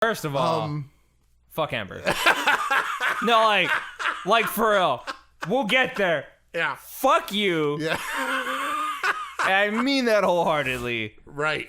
First of all, fuck Amber. No, like for real. We'll get there. Yeah. Fuck you. Yeah. I mean that wholeheartedly. Right.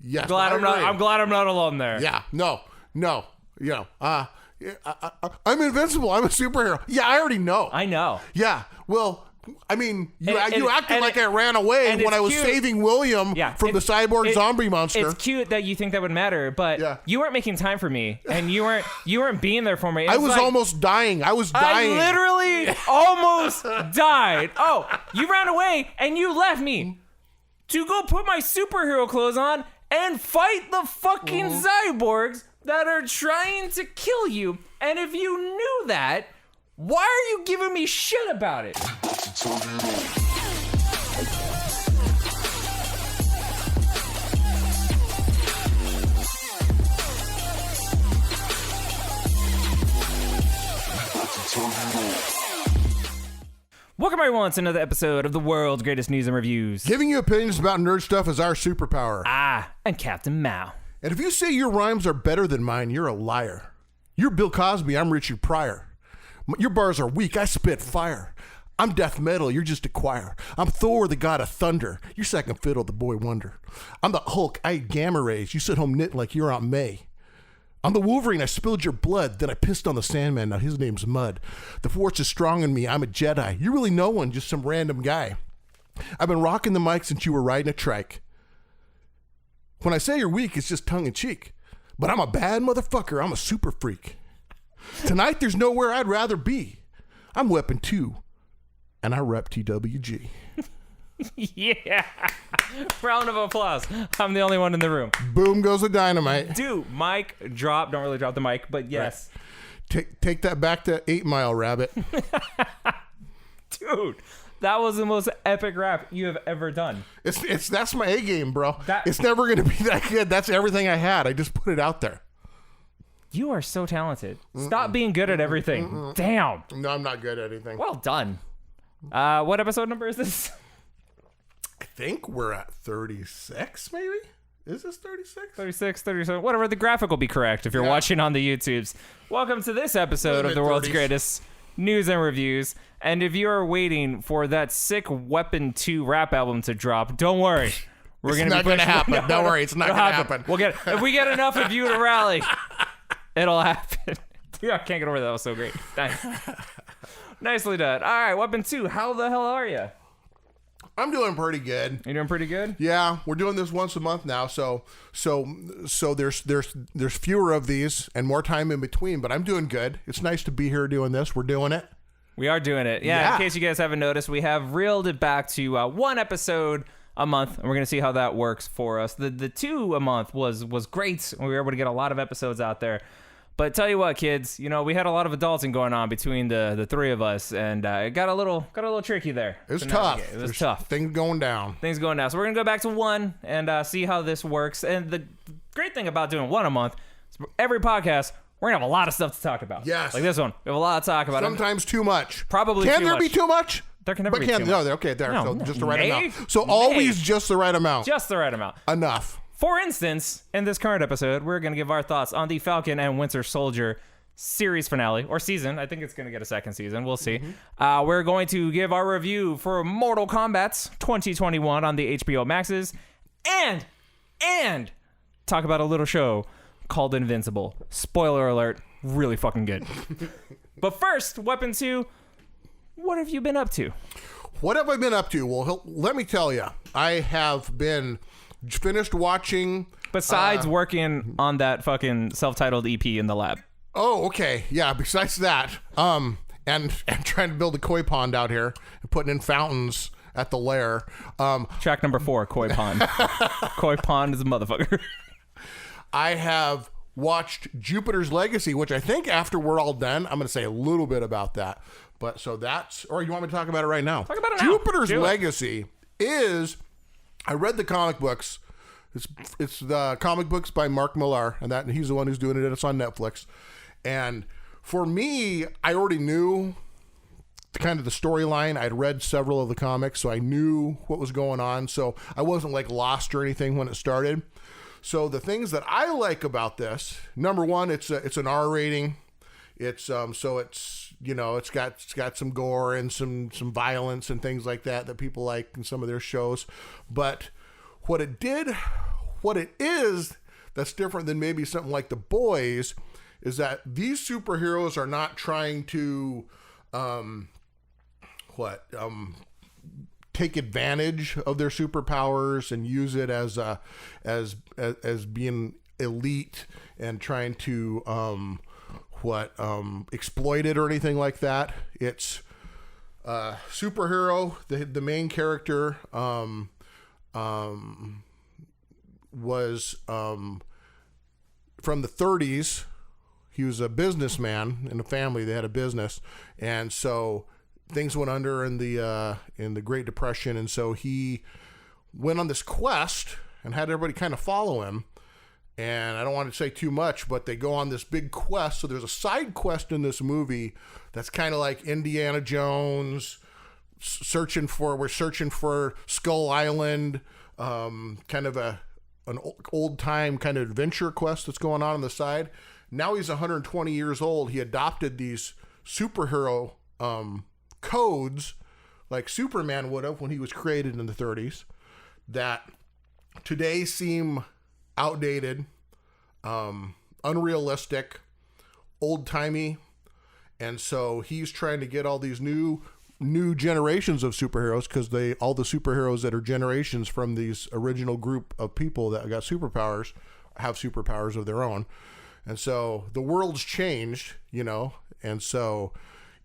Yes. I'm glad I'm not alone there. Yeah. No. You know. I'm invincible. I'm a superhero. Yeah, I already know. I know. Yeah. Well, I mean, you acted like I ran away when I was saving William from the cyborg zombie monster. It's cute that you think that would matter, but you weren't making time for me, and you weren't being there for me. I was almost dying. I literally almost died. Oh, you ran away and you left me to go put my superhero clothes on and fight the fucking cyborgs that are trying to kill you. And if you knew that, why are you giving me shit about it? Welcome everyone to another episode of the world's greatest news and reviews. Giving you opinions about nerd stuff is our superpower. I'm Captain Mao. And if you say your rhymes are better than mine, you're a liar. You're Bill Cosby, I'm Richard Pryor. Your bars are weak, I spit fire. I'm death metal, you're just a choir. I'm Thor, the god of thunder. You're second fiddle, the boy wonder. I'm the Hulk, I eat gamma rays. You sit home knitting like you're Aunt May. I'm the Wolverine, I spilled your blood. Then I pissed on the Sandman, now his name's Mud. The Force is strong in me, I'm a Jedi. You're really no one, just some random guy. I've been rocking the mic since you were riding a trike. When I say you're weak, it's just tongue in cheek. But I'm a bad motherfucker, I'm a super freak. Tonight, there's nowhere I'd rather be. I'm Weapon 2, and I rep TWG. Yeah. Round of applause. I'm the only one in the room. Boom goes the dynamite. Dude, mic drop. Don't really drop the mic, but yes. Right. Take that back to 8 Mile, Rabbit. Dude, that was the most epic rap you have ever done. That's my A game, bro. It's never going to be that good. That's everything I had. I just put it out there. You are so talented. Stop being good at everything. Damn. No, I'm not good at anything. Well done. What episode number is this? I think we're at 36, maybe? Is this 36? 36, 37, whatever. The graphic will be correct if you're watching on the YouTubes. Welcome to this episode of the world's greatest news and reviews. And if you are waiting for that sick Weapon 2 rap album to drop, don't worry. It's not going to happen. Don't worry. It's not going to happen. We'll get if we get enough of you to rally, it'll happen. Dude, I can't get over that. That was so great. Nice. Nicely done. All right, Weapon 2. How the hell are you? I'm doing pretty good. You doing pretty good? Yeah, we're doing this once a month now, so there's fewer of these and more time in between, but I'm doing good. It's nice to be here doing this. We're doing it. We are doing it. Yeah. In case you guys haven't noticed, we have reeled it back to one episode a month, and we're gonna see how that works for us. The 2 a month was great. We were able to get a lot of episodes out there. But tell you what, kids, you know, we had a lot of adulting going on between the 3 of us, and it got a little tricky there. It was tough. It was tough. Things going down. So we're gonna go back to 1 and see how this works. And the great thing about doing 1 a month is every podcast we're gonna have a lot of stuff to talk about. Yes, like this one, we have a lot to talk about. Sometimes too much. Probably. Can there be too much? There can never be too much. No, okay, there. No, so just the right amount. So always just the right amount. Just the right amount. Enough. For instance, in this current episode, we're gonna give our thoughts on the Falcon and Winter Soilder series finale or season. I think it's going to get a second season. We'll see. We're going to give our review for Mortal Kombat 2021 on the HBO Maxes and talk about a little show called Invincible. Spoiler alert, really fucking good. But first, Weapon 2, what have you been up to? What have I been up to? Well, let me tell you. I have been finished watching... Besides working on that fucking self-titled EP in the lab. Oh, okay. Yeah, besides that, and trying to build a koi pond out here and putting in fountains at the lair. Track number 4, koi pond. Koi pond is a motherfucker. I have watched Jupiter's Legacy, which I think after we're all done, I'm going to say a little bit about that. But so that's, or you want me to talk about it right now? Talk about it now. Jupiter's Legacy is, I read the comic books. It's the comic books by Mark Millar, and he's the one who's doing it. It's on Netflix. And for me, I already knew kind of the storyline. I'd read several of the comics, so I knew what was going on. So I wasn't like lost or anything when it started. So the things that I like about this, number one, it's an R rating. It's so it's it's got some gore and some violence and things like that people like in some of their shows. But what it is that's different than maybe something like The Boys is that these superheroes are not trying to take advantage of their superpowers and use it as being elite and trying to exploit it or anything like that. It's superhero. The main character was from the 30s. He was a businessman in a family. They had a business, and so things went under in the Great Depression, and so he went on this quest and had everybody kind of follow him. And I don't want to say too much, but they go on this big quest. So there's a side quest in this movie that's kind of like Indiana Jones, we're searching for Skull Island, kind of an old time kind of adventure quest that's going on the side. Now he's 120 years old. He adopted these superhero codes like Superman would have when he was created in the 30s that today seem outdated, unrealistic, old-timey, and so he's trying to get all these new generations of superheroes because all the superheroes that are generations from these original group of people that got superpowers have superpowers of their own, and so the world's changed, and so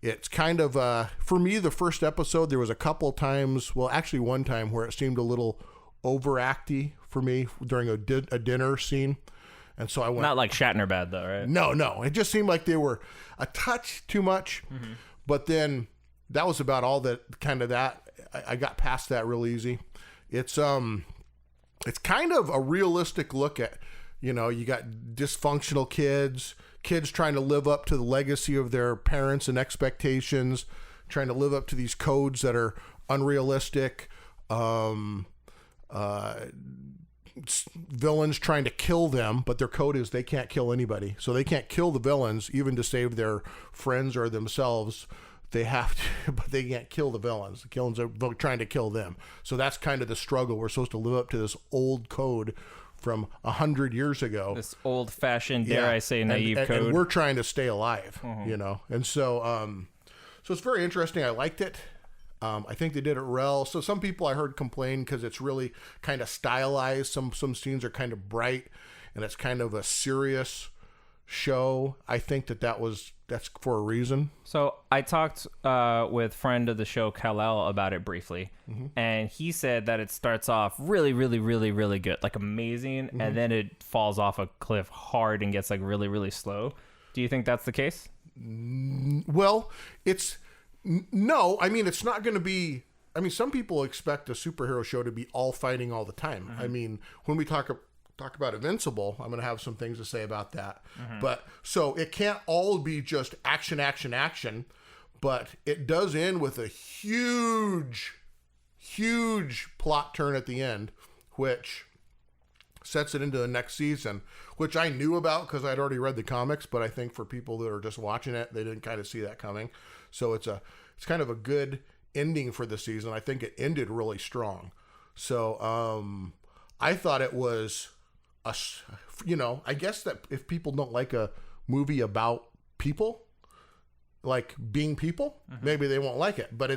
it's kind of for me the first episode there was a couple times, well actually one time where it seemed a little overacty for me during a dinner scene. And so I went... Not like Shatner bad, though, right? No. It just seemed like they were a touch too much. Mm-hmm. But then that was about all that I got past that real easy. It's kind of a realistic look at, you got dysfunctional kids trying to live up to the legacy of their parents and expectations, trying to live up to these codes that are unrealistic. Villains trying to kill them, but their code is they can't kill anybody. So they can't kill the villains, even to save their friends or themselves. They have to, but they can't kill the villains. The villains are trying to kill them. So that's kind of the struggle. We're supposed to live up to this old code from 100 years ago. This old-fashioned, dare I say, naive code. And we're trying to stay alive, And so, so it's very interesting. I liked it. I think they did it well. So some people I heard complain because it's really kind of stylized. Some scenes are kind of bright, and it's kind of a serious show. I think that's for a reason. So I talked with friend of the show Kal-El about it briefly, and he said that it starts off really, really, really, really good, like amazing, and then it falls off a cliff hard and gets like really, really slow. Do you think that's the case? Well, no, I mean, it's not going to be... I mean, some people expect a superhero show to be all fighting all the time. I mean, when we talk about Invincible, I'm going to have some things to say about that. But so it can't all be just action, action, action, but it does end with a huge, huge plot turn at the end, which sets it into the next season, which I knew about because I'd already read the comics, but I think for people that are just watching it, they didn't kind of see that coming. So it's kind of a good ending for the season. I think it ended really strong. So I thought it was I guess that if people don't like a movie about people, like being people, maybe they won't like it. But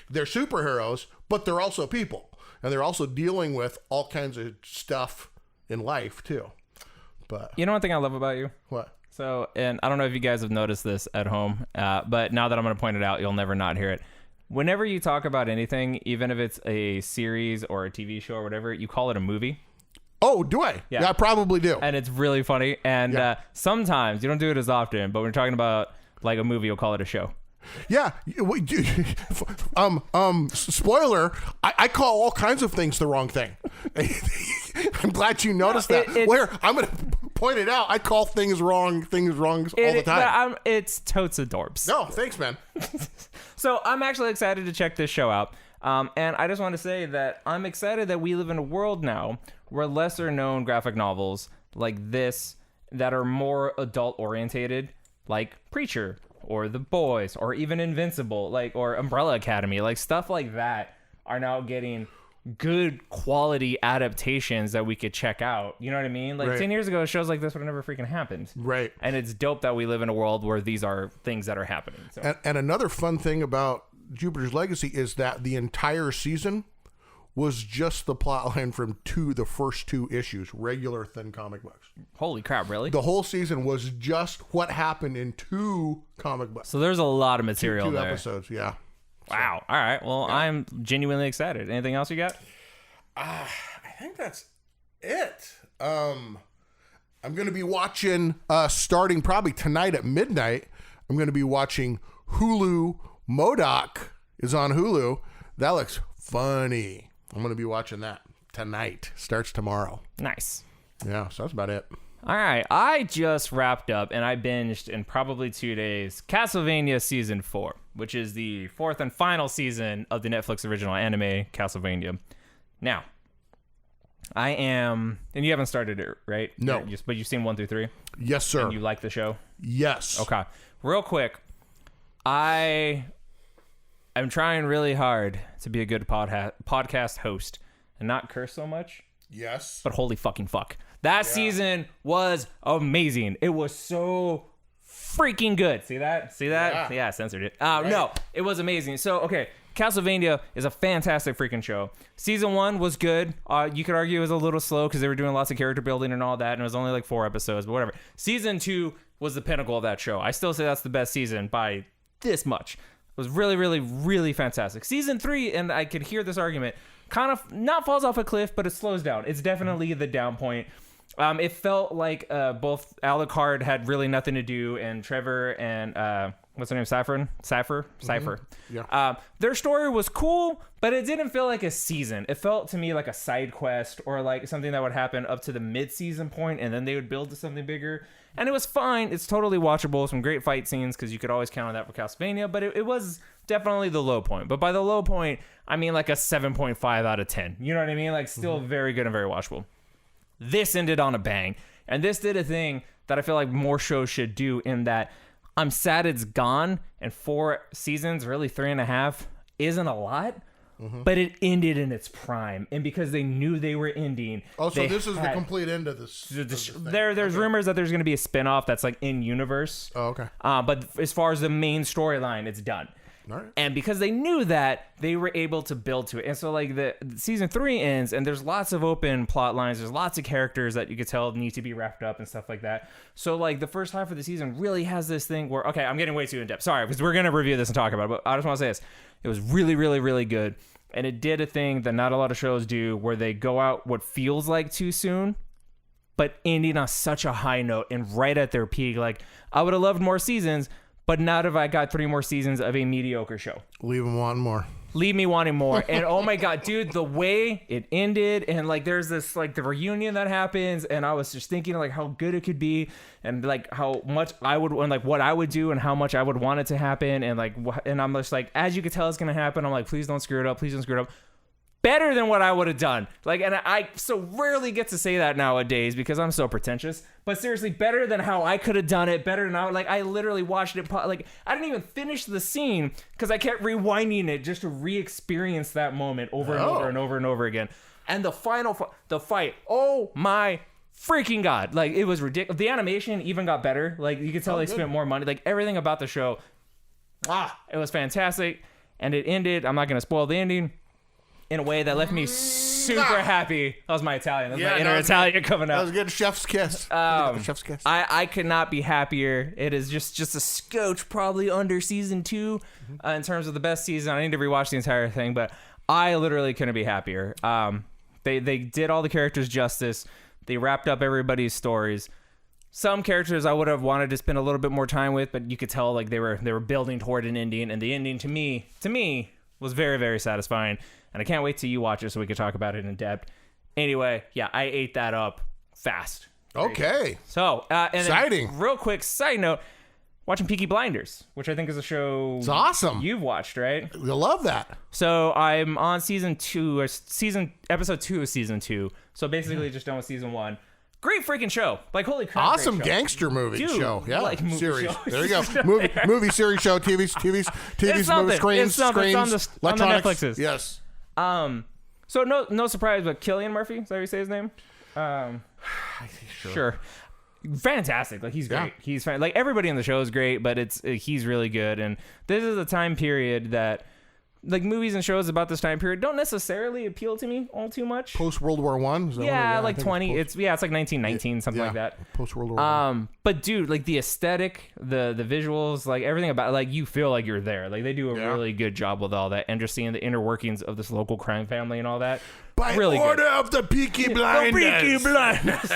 they're superheroes, but they're also people, and they're also dealing with all kinds of stuff in life too. But one thing I love about you? What? So, and I don't know if you guys have noticed this at home, but now that I'm going to point it out, you'll never not hear it. Whenever you talk about anything, even if it's a series or a TV show or whatever, you call it a movie. Oh, do I? Yeah, I probably do. And it's really funny. And sometimes, you don't do it as often, but when you're talking about like a movie, you'll call it a show. Yeah. Spoiler, I call all kinds of things the wrong thing. I'm glad you noticed that. Where I'm going to point it out, I call things wrong all the time. It's totes adorbs. No, thanks, man. So I'm actually excited to check this show out. And I just want to say that I'm excited that we live in a world now where lesser known graphic novels like this that are more adult orientated, like Preacher or The Boys or even Invincible, or Umbrella Academy, stuff like that are now getting good quality adaptations that we could check out. You know what I mean? 10 years ago, shows like this would have never freaking happened. Right. And it's dope that we live in a world where these are things that are happening. So. And another fun thing about Jupiter's Legacy is that the entire season was just the plot line from the first 2 issues, regular thin comic books. Holy crap, really? The whole season was just what happened in 2 comic books. So there's a lot of material two there. Episodes, yeah. Wow. All right. Well, yeah. I'm genuinely excited. Anything else you got? I think that's it. I'm going to be watching, starting probably tonight at midnight, I'm going to be watching Hulu. MODOK is on Hulu. That looks funny. I'm going to be watching that tonight. Starts tomorrow. Nice. Yeah, so that's about it. All right. I just wrapped up and I binged in probably 2 days Castlevania Season 4, which is the 4th and final season of the Netflix original anime Castlevania. Now, I am... And you haven't started it, right? No. But you've seen 1 through 3? Yes, sir. And you like the show? Yes. Okay. Real quick, I'm trying really hard to be a good podcast host and not curse so much. Yes. But holy fucking fuck. That season was amazing. It was so freaking good. See that? Yeah, I censored it. Right. No, it was amazing. So, okay, Castlevania is a fantastic freaking show. Season 1 was good. You could argue it was a little slow because they were doing lots of character building and all that, and it was only 4 episodes, but whatever. Season 2 was the pinnacle of that show. I still say that's the best season by this much. It was really, really, really fantastic. Season 3, and I could hear this argument, kind of not falls off a cliff, but it slows down. It's definitely the down point. It felt like both Alucard had really nothing to do, and Trevor and what's her name, Cypher. Yeah. Their story was cool, but it didn't feel like a season. It felt to me like a side quest or like something that would happen up to the mid-season point, and then they would build to something bigger. And it was fine. It's totally watchable. Some great fight scenes because you could always count on that for Castlevania. But it was definitely the low point. But by the low point, I mean like a 7.5 out of 10. You know what I mean? Still very good and very watchable. This ended on a bang. And this did a thing that I feel like more shows should do in that I'm sad it's gone. And 4 seasons, really 3.5, isn't a lot. But it ended in its prime, and because they knew they were ending. Oh, so this is the complete end of this. There's rumors that there's going to be a spinoff that's in universe. Oh, okay. But as far as the main storyline, it's done. All right. And because they knew that, they were able to build to it. And so the season 3 ends, and there's lots of open plot lines. There's lots of characters that you could tell need to be wrapped up and stuff like that. So the first half of the season really has this thing where, okay, I'm getting way too in depth. Sorry, because we're going to review this and talk about it. But I just want to say this. It was really, really, really good. And it did a thing that not a lot of shows do where they go out what feels like too soon, but ending on such a high note and right at their peak. I would have loved more seasons, but not if I got 3 more seasons of a mediocre show. Leave them wanting more. Leave me wanting more. And oh my God, dude, the way it ended and there's this the reunion that happens, and I was just thinking how good it could be and how much I would and what I would do and how much I would want it to happen and and I'm just as you could tell it's gonna happen. I'm please don't screw it up. Please don't screw it up. Better than what I would have done. And I so rarely get to say that nowadays because I'm so pretentious. But seriously, better than how I could have done it. Better than I literally watched it. I didn't even finish the scene because I kept rewinding it just to re-experience that moment over and over and over and over again. And the final, the fight. Oh my freaking God! It was ridiculous. The animation even got better. You could tell they spent more money. Everything about the show. It was fantastic. And it ended. I'm not gonna spoil the ending. In a way that left me super happy. That was my Italian. That was my inner Italian coming out. That was good. Chef's kiss. Chef's kiss. I could not be happier. It is just a scotch probably under season 2 in terms of the best season. I need to rewatch the entire thing, but I literally couldn't be happier. They did all the characters justice. They wrapped up everybody's stories. Some characters I would have wanted to spend a little bit more time with, but you could tell they were building toward an ending, and the ending to me was very, very satisfying. And I can't wait till you watch it so we can talk about it in depth. Anyway, yeah, I ate that up fast. Okay. So, and exciting. Real quick side note, watching Peaky Blinders, which I think is a show It's awesome. you've watched, right? I love that. So I'm on episode 2 of season 2. So basically just done with season 1. Great freaking show. Like, holy crap. Awesome great show. gangster movie Dude, show. Yeah. like movie series. shows. There you go. movie, series, show, TVs, It's movie, screens, It's on the electronics. Netflixes. Yes. So no surprise, but Cillian Murphy, is that how you say his name? Sure. Fantastic. Like, he's great. Yeah. Like, everybody in the show is great, but he's really good. And this is a time period that, like, movies and shows about this time period don't necessarily appeal to me all too much. Post World War One. Yeah, like 20. It's like 1919, something like that. Post World War One. But dude, like, the aesthetic, the visuals, like, everything about it, like, you feel like you're there. Like, they do a really good job with all that, and just seeing the inner workings of this local crime family and all that. By really order good. of the Peaky Blinders. The Peaky Blinders.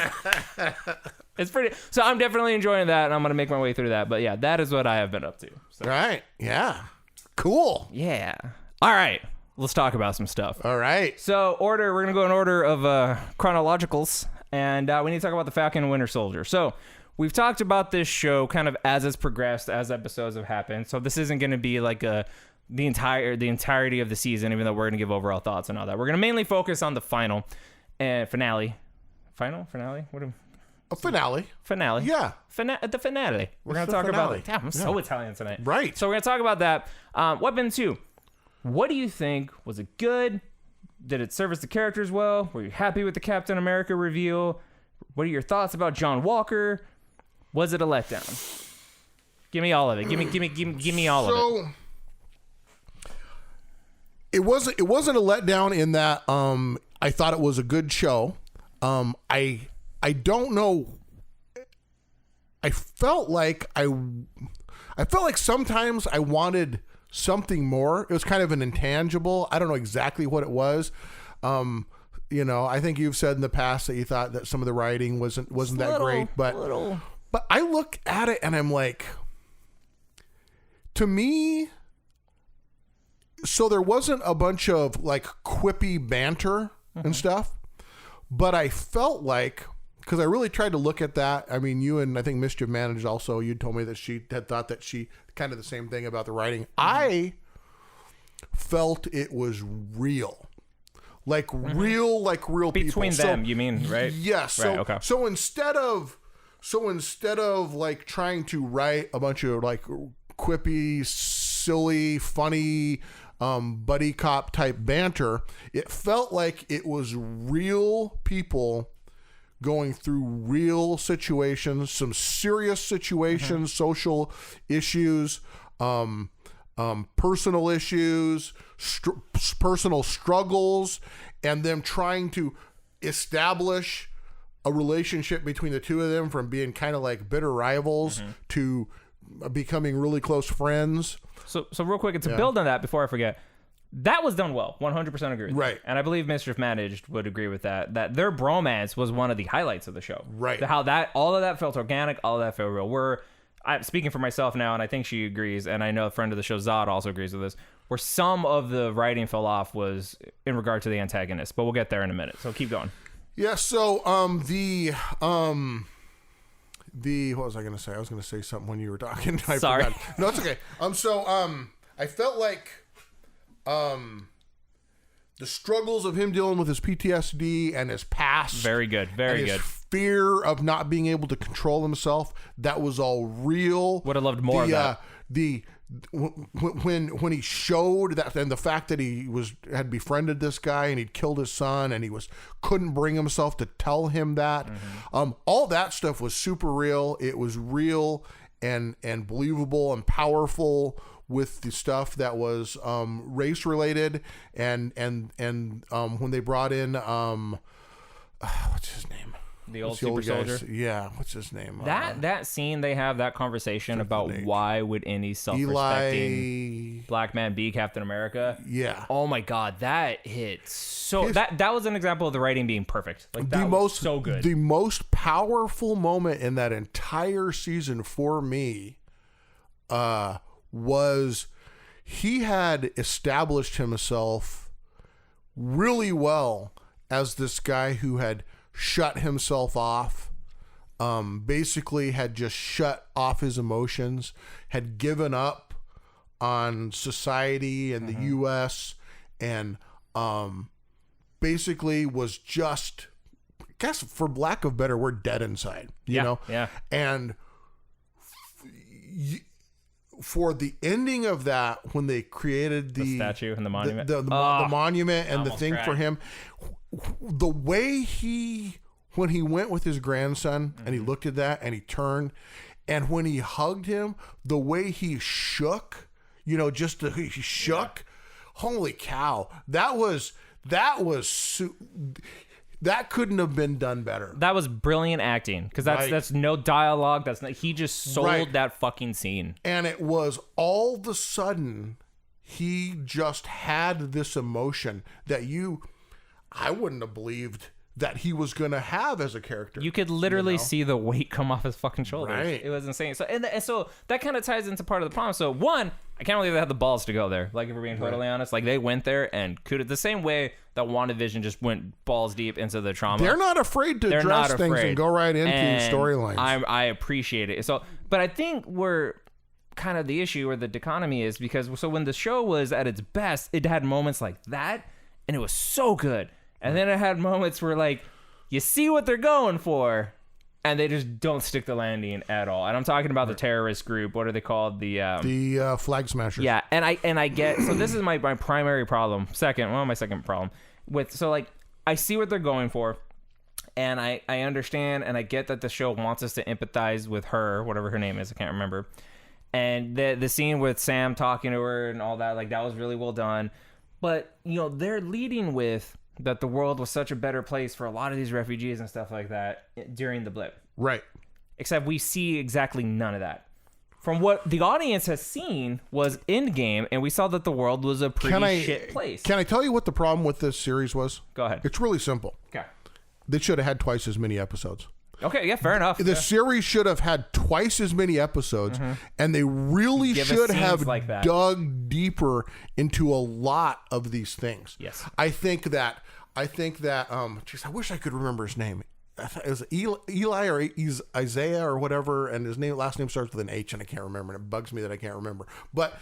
It's pretty. So I'm definitely enjoying that, and I'm gonna make my way through that. But yeah, that is what I have been up to. So. Right. Yeah. Cool. Yeah. All right. Let's talk about some stuff. All right. So we're gonna go in order of chronologicals, and we need to talk about the Falcon and Winter Soilder. So we've talked about this show kind of as it's progressed, as episodes have happened. So this isn't gonna be like the entirety of the season, even though we're gonna give overall thoughts and all that. We're gonna mainly focus on the final and finale. Finale? What? A finale. Finale. Yeah. The finale. We're going to the talk finale? about... Damn, I'm so Italian tonight. Right. So we're going to talk about that. Weapon 2. What do you think? Was it good? Did it service the characters well? Were you happy with the Captain America reveal? What are your thoughts about John Walker? Was it a letdown? Give me all of it. Give me all of it. It wasn't a letdown in that I thought it was a good show. I don't know. I felt like sometimes I wanted something more. It was kind of an intangible. I don't know exactly what it was. I think you've said in the past that you thought that some of the writing wasn't that great, but I look at it and I'm like, to me, so there wasn't a bunch of like quippy banter and stuff, but I felt like, because I really tried to look at that. I mean, you and I think Mischief Managed also, you told me that she had thought that she kind of the same thing about the writing. I felt it was real. Like real people. Between them, you mean, right? Yes. Yeah, right, okay. So instead of like trying to write a bunch of like quippy, silly, funny, buddy cop type banter, it felt like it was real people going through real situations, some serious situations, social issues, personal issues, personal struggles, and them trying to establish a relationship between the two of them, from being kind of like bitter rivals to becoming really close friends. So real quick, to build on that before I forget, that was done well. 100% agree with right. that. And I believe Mischief Managed would agree with that. That their bromance was one of the highlights of the show. Right. How all of that felt organic, all of that felt real. I'm speaking for myself now, and I think she agrees, and I know a friend of the show, Zod, also agrees with this, where some of the writing fell off was in regard to the antagonist. But we'll get there in a minute. So keep going. Yeah, so the what was I going to say? I was going to say something when you were talking. I Sorry. forgot. No, it's okay. I felt like the struggles of him dealing with his PTSD and his past. Very good. Very good. Fear of not being able to control himself. That was all real. Would have loved more of that. When he showed that, and the fact that he had befriended this guy and he'd killed his son, and he couldn't bring himself to tell him that. All that stuff was super real. It was real and believable and powerful with the stuff that was race related, and when they brought in what's his name? The old super soldier. Yeah, what's his name? That scene, they have that conversation about why would any self-respecting black man be Captain America? Yeah. Oh my God, that hit so. That was an example of the writing being perfect. Like that was so good. The most powerful moment in that entire season for me was he had established himself really well as this guy who had shut himself off basically had just shut off his emotions, had given up on society and the U.S. and basically was just, I guess for lack of a better word, dead inside. You know? Yeah. And for the ending of that, when they created the statue and the monument, the monument and the thing cried. for him, the way when he went with his grandson and he looked at that and he turned, and when he hugged him, the way he shook, he shook. Holy cow! That couldn't have been done better. That was brilliant acting, because that's no dialogue. He just sold that fucking scene. And it was all of a sudden he just had this emotion that I wouldn't have believed that he was going to have as a character. You could literally see the weight come off his fucking shoulders. Right. It was insane. So and so that kind of ties into part of the problem. So one, I can't believe they had the balls to go there. Like, if we're being totally honest, like, they went there and could the same way that WandaVision just went balls deep into the trauma. They're not afraid to address things and go right into storylines. I appreciate it. So, but I think we're kind of the issue or the dichotomy is because when the show was at its best, it had moments like that, and it was so good. And then it had moments where, like, you see what they're going for, and they just don't stick the landing at all. And I'm talking about the terrorist group. What are they called? The Flag Smashers. Yeah, and I get, so this is my primary problem. My second problem with, so, like, I see what they're going for, and I understand, and I get that the show wants us to empathize with her, whatever her name is, I can't remember. And the scene with Sam talking to her and all that, like, that was really well done. But, they're leading with that the world was such a better place for a lot of these refugees and stuff like that during the blip. Right. Except we see exactly none of that. From what the audience has seen was Endgame, and we saw that the world was a pretty shit place. Can I tell you what the problem with this series was? Go ahead. It's really simple. Okay. They should have had twice as many episodes. Okay, yeah, fair enough. The series should have had twice as many episodes, and they really should have dug deeper into a lot of these things. Yes. I think that geez, I wish I could remember his name. I thought it was Eli or Isaiah or whatever, and his last name starts with an H, and I can't remember, and it bugs me that I can't remember. But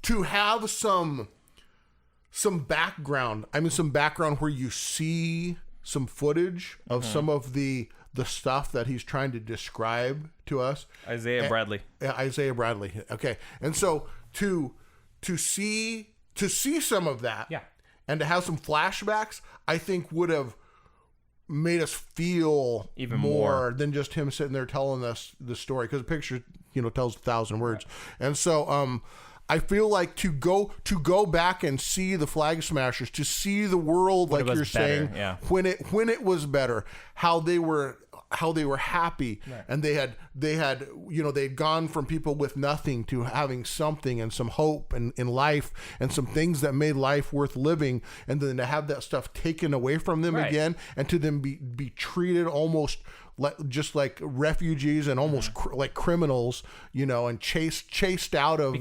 to have some background, some background where you see some footage of some of the stuff that he's trying to describe to us. Isaiah Bradley. Okay. And so to see some of that, and to have some flashbacks, I think would have made us feel even more than just him sitting there telling us the story, because a picture, tells 1,000 words. Right. And so I feel like to go back and see the Flag Smashers, to see the world, like you're saying, when it was better, how they were happy, right. And they'd gone from people with nothing to having something and some hope in life and some things that made life worth living, and then to have that stuff taken away from them again, and to them be treated almost just like refugees and almost like criminals, and chased out of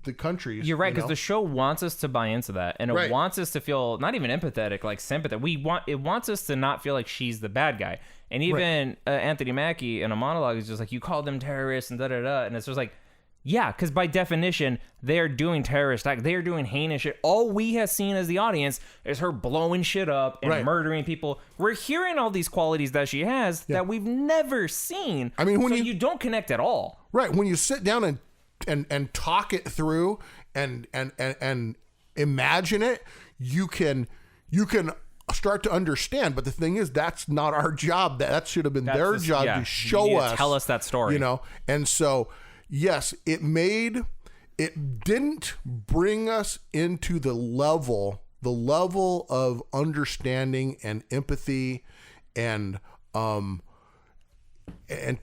the countries. You're right, because the show wants us to buy into that, and it wants us to feel not even empathetic, like sympathetic. It wants us to not feel like she's the bad guy. And even Anthony Mackie in a monologue is just like, you called them terrorists and da-da-da. And it's just like, yeah, because by definition, they are doing terrorist acts. They are doing heinous shit. All we have seen as the audience is her blowing shit up and murdering people. We're hearing all these qualities that she has that we've never seen. When you don't connect at all. Right. When you sit down and talk it through and imagine it, you can start to understand. But the thing is, that's not our job. That should have been their job to show us, tell us that story, and so yes, it didn't bring us into the level of understanding and empathy and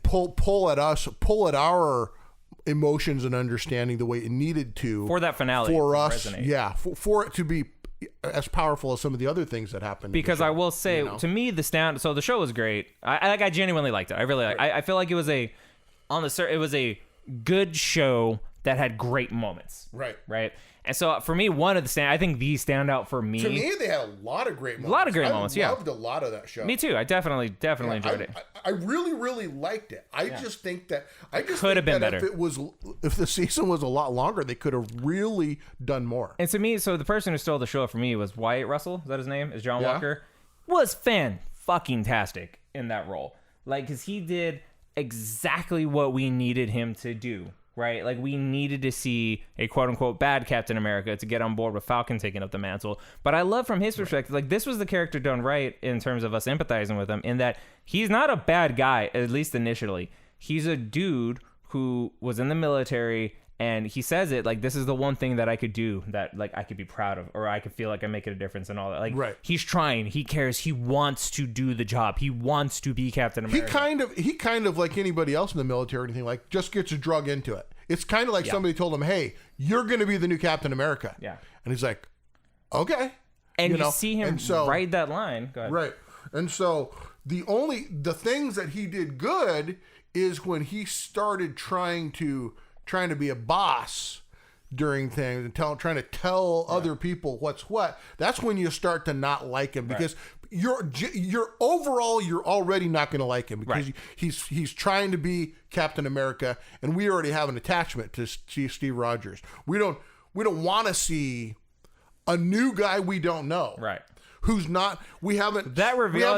pull at our emotions and understanding the way it needed to for that finale for us resonate. For it to be as powerful as some of the other things that happened. Because I will say, to me, the show was great. I genuinely liked it. I really I feel like it was a good show that had great moments. Right. Right. And so for me, one of the I think these stand out for me. To me, they had a lot of great moments. A lot of great moments, yeah. I loved a lot of that show. Me too. I definitely enjoyed it. I really, really liked it. I just think that Could have been better. If the season was a lot longer, they could have really done more. And to me, so the person who stole the show for me was Wyatt Russell. Is that his name? Is John Walker? Was fan-fucking-tastic in that role. Like, because he did exactly what we needed him to do. Right? Like, we needed to see a quote-unquote bad Captain America to get on board with Falcon taking up the mantle. But I love from his perspective, like, this was the character done right in terms of us empathizing with him, in that he's not a bad guy, at least initially. He's a dude who was in the military, and he says it, like, this is the one thing that I could do that, like, I could be proud of, or I could feel like I'm making a difference and all that. Like, he's trying, he cares, he wants to do the job, he wants to be Captain America. He kind of like anybody else in the military or anything, like, just gets drug into it. It's kind of like somebody told him, hey, you're going to be the new Captain America. Yeah. And he's like, okay. And you see him write that line. Go ahead. Right. And so the things that he did good is when he started trying to be a boss during things and trying to tell other people what's what. That's when you start to not like him, because you're overall you're already not going to like him, because he's trying to be Captain America, and we already have an attachment to Steve Rogers. We don't want to see a new guy we don't know. Right. Who's not? We haven't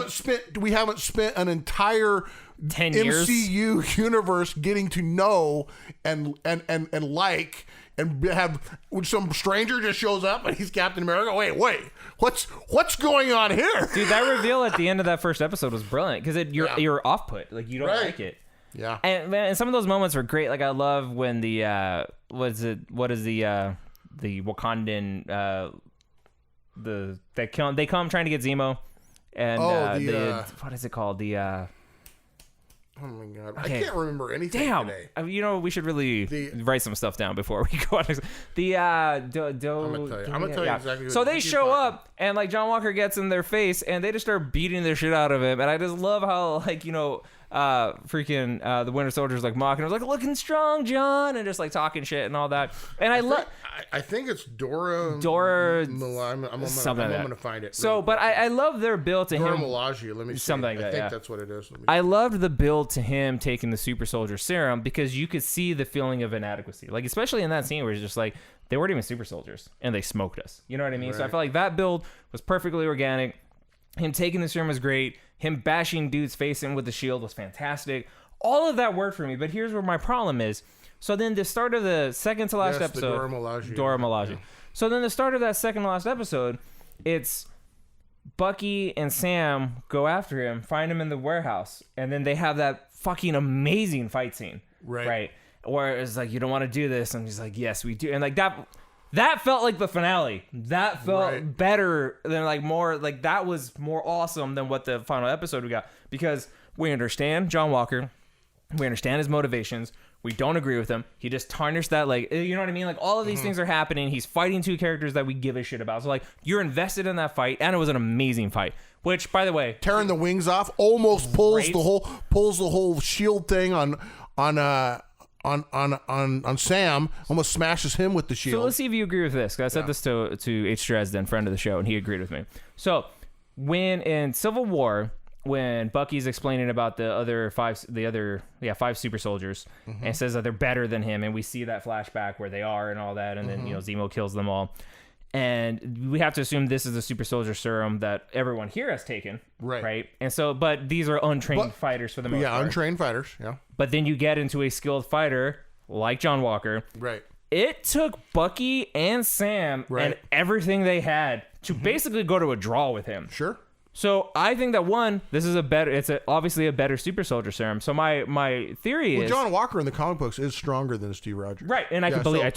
spent an entire 10 years MCU universe getting to know and like, and have, when some stranger just shows up and he's Captain America. Wait, what's going on here? Dude, that reveal at the end of that first episode was brilliant, because you're off put, like, you don't like it. Yeah. And man, some of those moments were great. Like, I love when the what is the Wakandan they come trying to get Zemo, and what is it called, oh my god, okay. I can't remember anything today. You know, we should really write some stuff down before we go on. I'm gonna tell you exactly. So they show up, and like John Walker gets in their face, and they just start beating the shit out of him. And I just love how, like, you know, the Winter Soldier's like mocking him, like, looking strong, John, and just like talking shit and all that. And I think it's Dora. I'm gonna find it. So, but I love their build to Dora him. Milaje, let me see. Something like that. I think that's what it is. I loved the build to him taking the Super Soldier Serum, because you could see the feeling of inadequacy, like especially in that scene where it's just like they weren't even super soldiers and they smoked us. You know what I mean? Right. So I felt like that build was perfectly organic. Him taking the serum was great. Him bashing dude's face in with the shield was fantastic. All of that worked for me, but here's where my problem is. So then the start of the second to last episode... Dora Milaje. Yeah. So then the start of that second to last episode, it's Bucky and Sam go after him, find him in the warehouse, and then they have that fucking amazing fight scene. Right. Where it's like, you don't want to do this, and he's like, yes, we do. And like that felt like the finale. That felt better than, like, more, like, that was more awesome than what the final episode we got, because we understand John Walker, we understand his motivations, we don't agree with him, he just tarnished that, like, you know what I mean? Like, all of these things are happening, he's fighting two characters that we give a shit about, so like, you're invested in that fight, and it was an amazing fight, which, by the way, tearing the wings off almost pulls the whole shield thing on Sam, almost smashes him with the shield. So let's see if you agree with this, because I said this to H. Dresden, friend of the show, and he agreed with me. So when in Civil War, when Bucky's explaining about the five super soldiers, and says that they're better than him, and we see that flashback where they are and all that, and then, you know, Zemo kills them all. And we have to assume this is the super soldier serum that everyone here has taken. Right. And so, but these are untrained fighters for the most part. Yeah, untrained fighters, yeah. But then you get into a skilled fighter like John Walker. Right. It took Bucky and Sam and everything they had to basically go to a draw with him. Sure. So I think that, one, this is obviously a better super soldier serum. So my theory is, John Walker in the comic books is stronger than Steve Rogers. Right, and I can believe it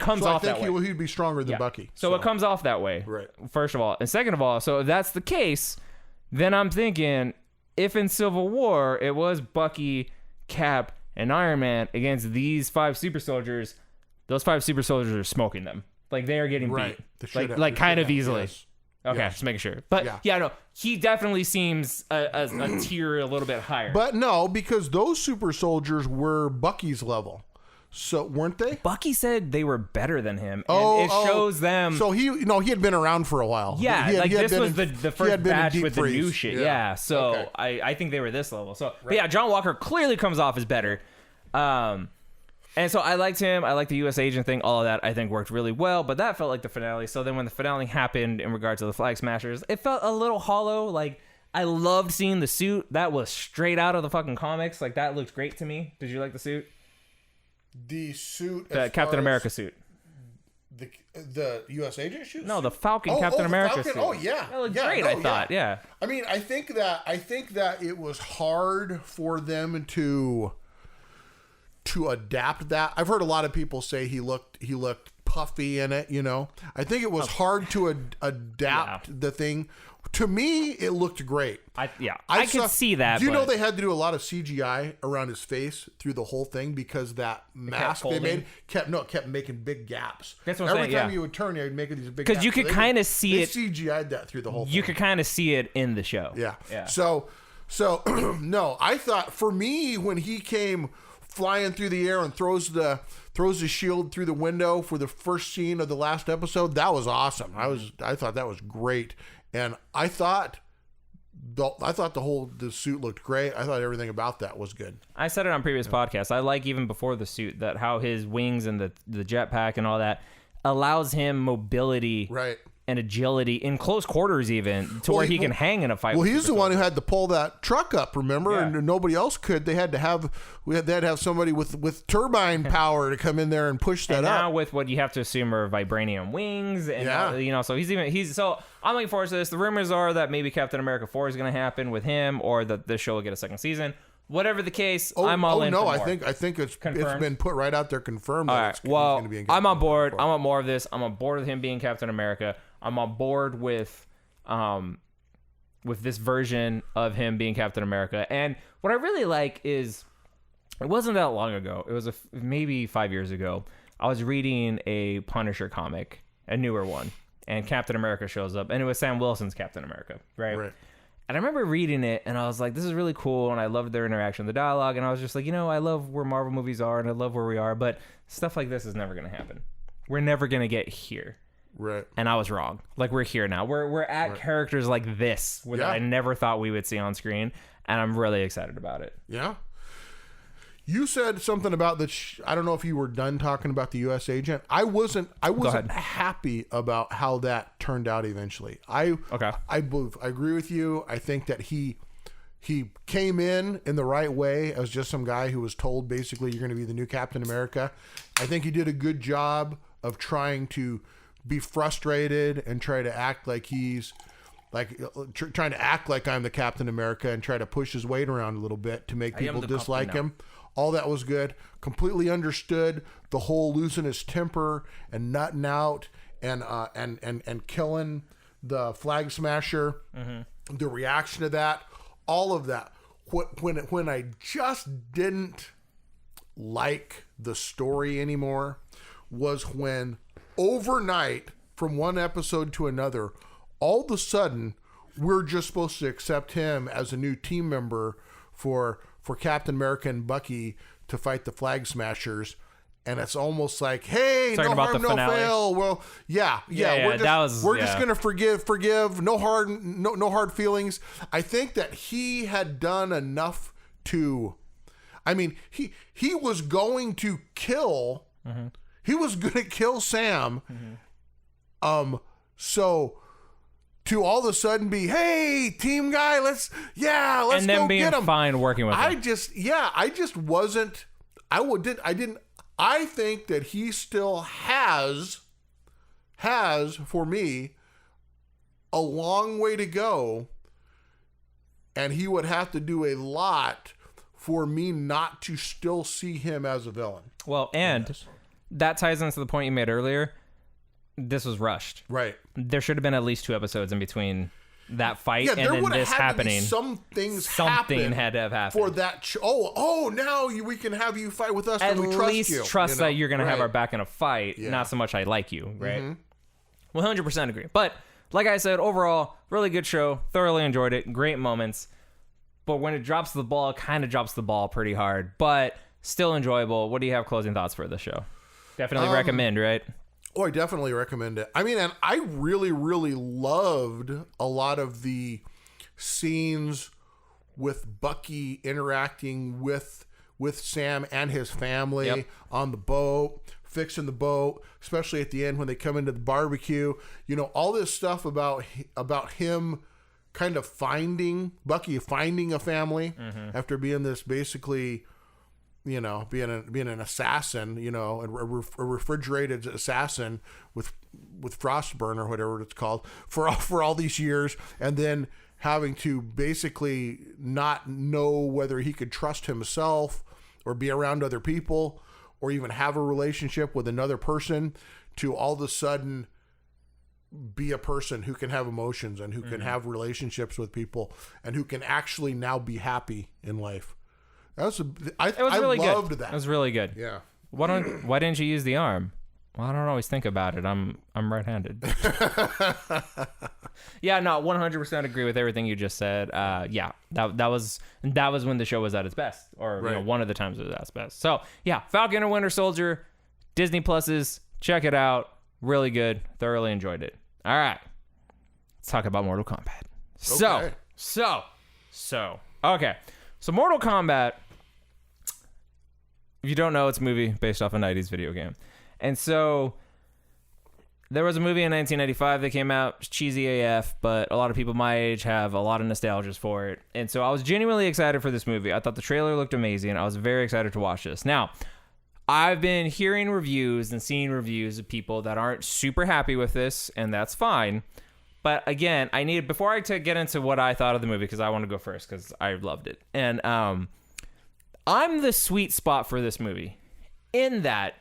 comes off that way. I think he'd be stronger than Bucky. So it comes off that way. Right. First of all, and second of all, so if that's the case, then I'm thinking, if in Civil War it was Bucky, Cap, and Iron Man against these five super soldiers, those five super soldiers are smoking them. Like, they are getting beat, like kind of easily. Yes. Okay, just making sure. But no, he definitely seems a tier a little bit higher. But no, because those super soldiers were Bucky's level. So weren't they? Bucky said they were better than him, and it shows them. So he had been around for a while. Yeah, this was the first batch with the new shit. Yeah, so okay. I think they were this level. So but yeah, John Walker clearly comes off as better. And so I liked him. I liked the U.S. agent thing. All of that I think worked really well. But that felt like the finale. So then when the finale happened in regard to the Flag Smashers, it felt a little hollow. Like I loved seeing the suit. That was straight out of the fucking comics. Like that looked great to me. Did you like the suit? The suit, the Captain America suit. The U.S. agent suit? No, the Falcon Captain America Falcon. suit. Oh yeah, that looked great. I thought, yeah. I mean, I think that it was hard for them to adapt that. I've heard a lot of people say he looked puffy in it. You know, I think it was hard to adapt the thing. To me, it looked great. I could see that. Do you know they had to do a lot of CGI around his face through the whole thing because that mask they made kept making big gaps. That's what I'm saying. Every time you would turn, you'd make these big gaps. Because you could kind of see it. They CGI'd that through the whole thing. You could kind of see it in the show. Yeah. So no, I thought for me when he came flying through the air and throws the shield through the window for the first scene of the last episode, that was awesome. I thought that was great. And I thought the suit looked great. I thought everything about that was good. I said it on previous podcasts. I like even before the suit that how his wings and the jetpack and all that allows him mobility and agility in close quarters even to where he can hang in a fight. Well, he's the one who had to pull that truck up, remember? Yeah. And nobody else could. They had to have somebody with turbine power to come in there and push that and up. now with what you have to assume are vibranium wings and so I'm looking forward to this. The rumors are that maybe Captain America 4 is going to happen with him or that this show will get a second season. Whatever the case, I'm all in. I think it's been put right out there, confirmed. All right. Well, I'm on board. I want more of this. I'm on board with him being Captain America. I'm on board with this version of him being Captain America. And what I really like is, it wasn't that long ago. It was maybe 5 years ago. I was reading a Punisher comic, a newer one, and Captain America shows up, and it was Sam Wilson's Captain America, right? And I remember reading it, and I was like, this is really cool, and I loved their interaction, the dialogue, and I was just like, I love where Marvel movies are, and I love where we are, but stuff like this is never going to happen. We're never going to get here. Right. And I was wrong. Like, we're here now. We're at characters like this that I never thought we would see on screen, and I'm really excited about it. Yeah. You said something about the. I don't know if you were done talking about the U.S. agent. I wasn't happy about how that turned out eventually. I agree with you. I think that he came in the right way as just some guy who was told basically you're going to be the new Captain America. I think he did a good job of trying to be frustrated and try to act like he's trying to act like I'm the Captain America and try to push his weight around a little bit to make people dislike him. All that was good. Completely understood the whole losing his temper and nutting out and killing the Flag Smasher. Mm-hmm. The reaction to that, all of that. When I just didn't like the story anymore was when overnight from one episode to another, all of a sudden we're just supposed to accept him as a new team member for Captain America and Bucky to fight the Flag Smashers, and it's almost like, hey, no harm, no foul. Well, we're just gonna forgive, no hard feelings. I think that he had done enough to, I mean, he was going to kill, he was gonna kill Sam, so. To all of a sudden be, hey, team guy, let's go get him. And then being fine working with him. I think that he still has for me a long way to go, and he would have to do a lot for me not to still see him as a villain. Well, and that ties into the point you made earlier. This was rushed. Right. There should have been at least 2 episodes in between that fight and then this happening. Something had to have happened for that. Now we can have you fight with us. At and we least trust you. Trust that you're going to have our back in a fight. Yeah. Not so much I like you. Right. 100% agree. But like I said, overall, really good show. Thoroughly enjoyed it. Great moments. But when it drops the ball, it kind of drops the ball pretty hard. But Still enjoyable. What do you have closing thoughts for the show? Definitely recommend, right? Oh, I definitely recommend it. I mean, and I really, really loved a lot of the scenes with Bucky interacting with Sam and his family on the boat, fixing the boat, especially at the end when they come into the barbecue. You know, all this stuff about him kind of Bucky finding a family after being this basically, you know, being an assassin, you know, a refrigerated assassin with frostburn or whatever it's called for all these years, and then having to basically not know whether he could trust himself or be around other people or even have a relationship with another person, to all of a sudden be a person who can have emotions and who can have relationships with people and who can actually now be happy in life. I really loved good. that. It was really good. Yeah. Why didn't you use the arm? Well, I don't always think about it. I'm right-handed. Yeah, no, 100% agree with everything you just said. Yeah, that was when the show was at its best, or right. You know, one of the times it was at its best. So yeah, Falcon and Winter Soldier, Disney Pluses, check it out. Really good. Thoroughly enjoyed it. All right, let's talk about Mortal Kombat. Okay. Okay. So Mortal Kombat, if you don't know, it's a movie based off a 90s video game. And so there was a movie in 1995 that came out, cheesy AF, but a lot of people my age have a lot of nostalgia for it. And so I was genuinely excited for this movie. I thought the trailer looked amazing. I was very excited to watch this. Now, I've been hearing reviews and seeing reviews of people that aren't super happy with this, and that's fine. But again, before I get into what I thought of the movie, because I want to go first because I loved it. And I'm the sweet spot for this movie in that,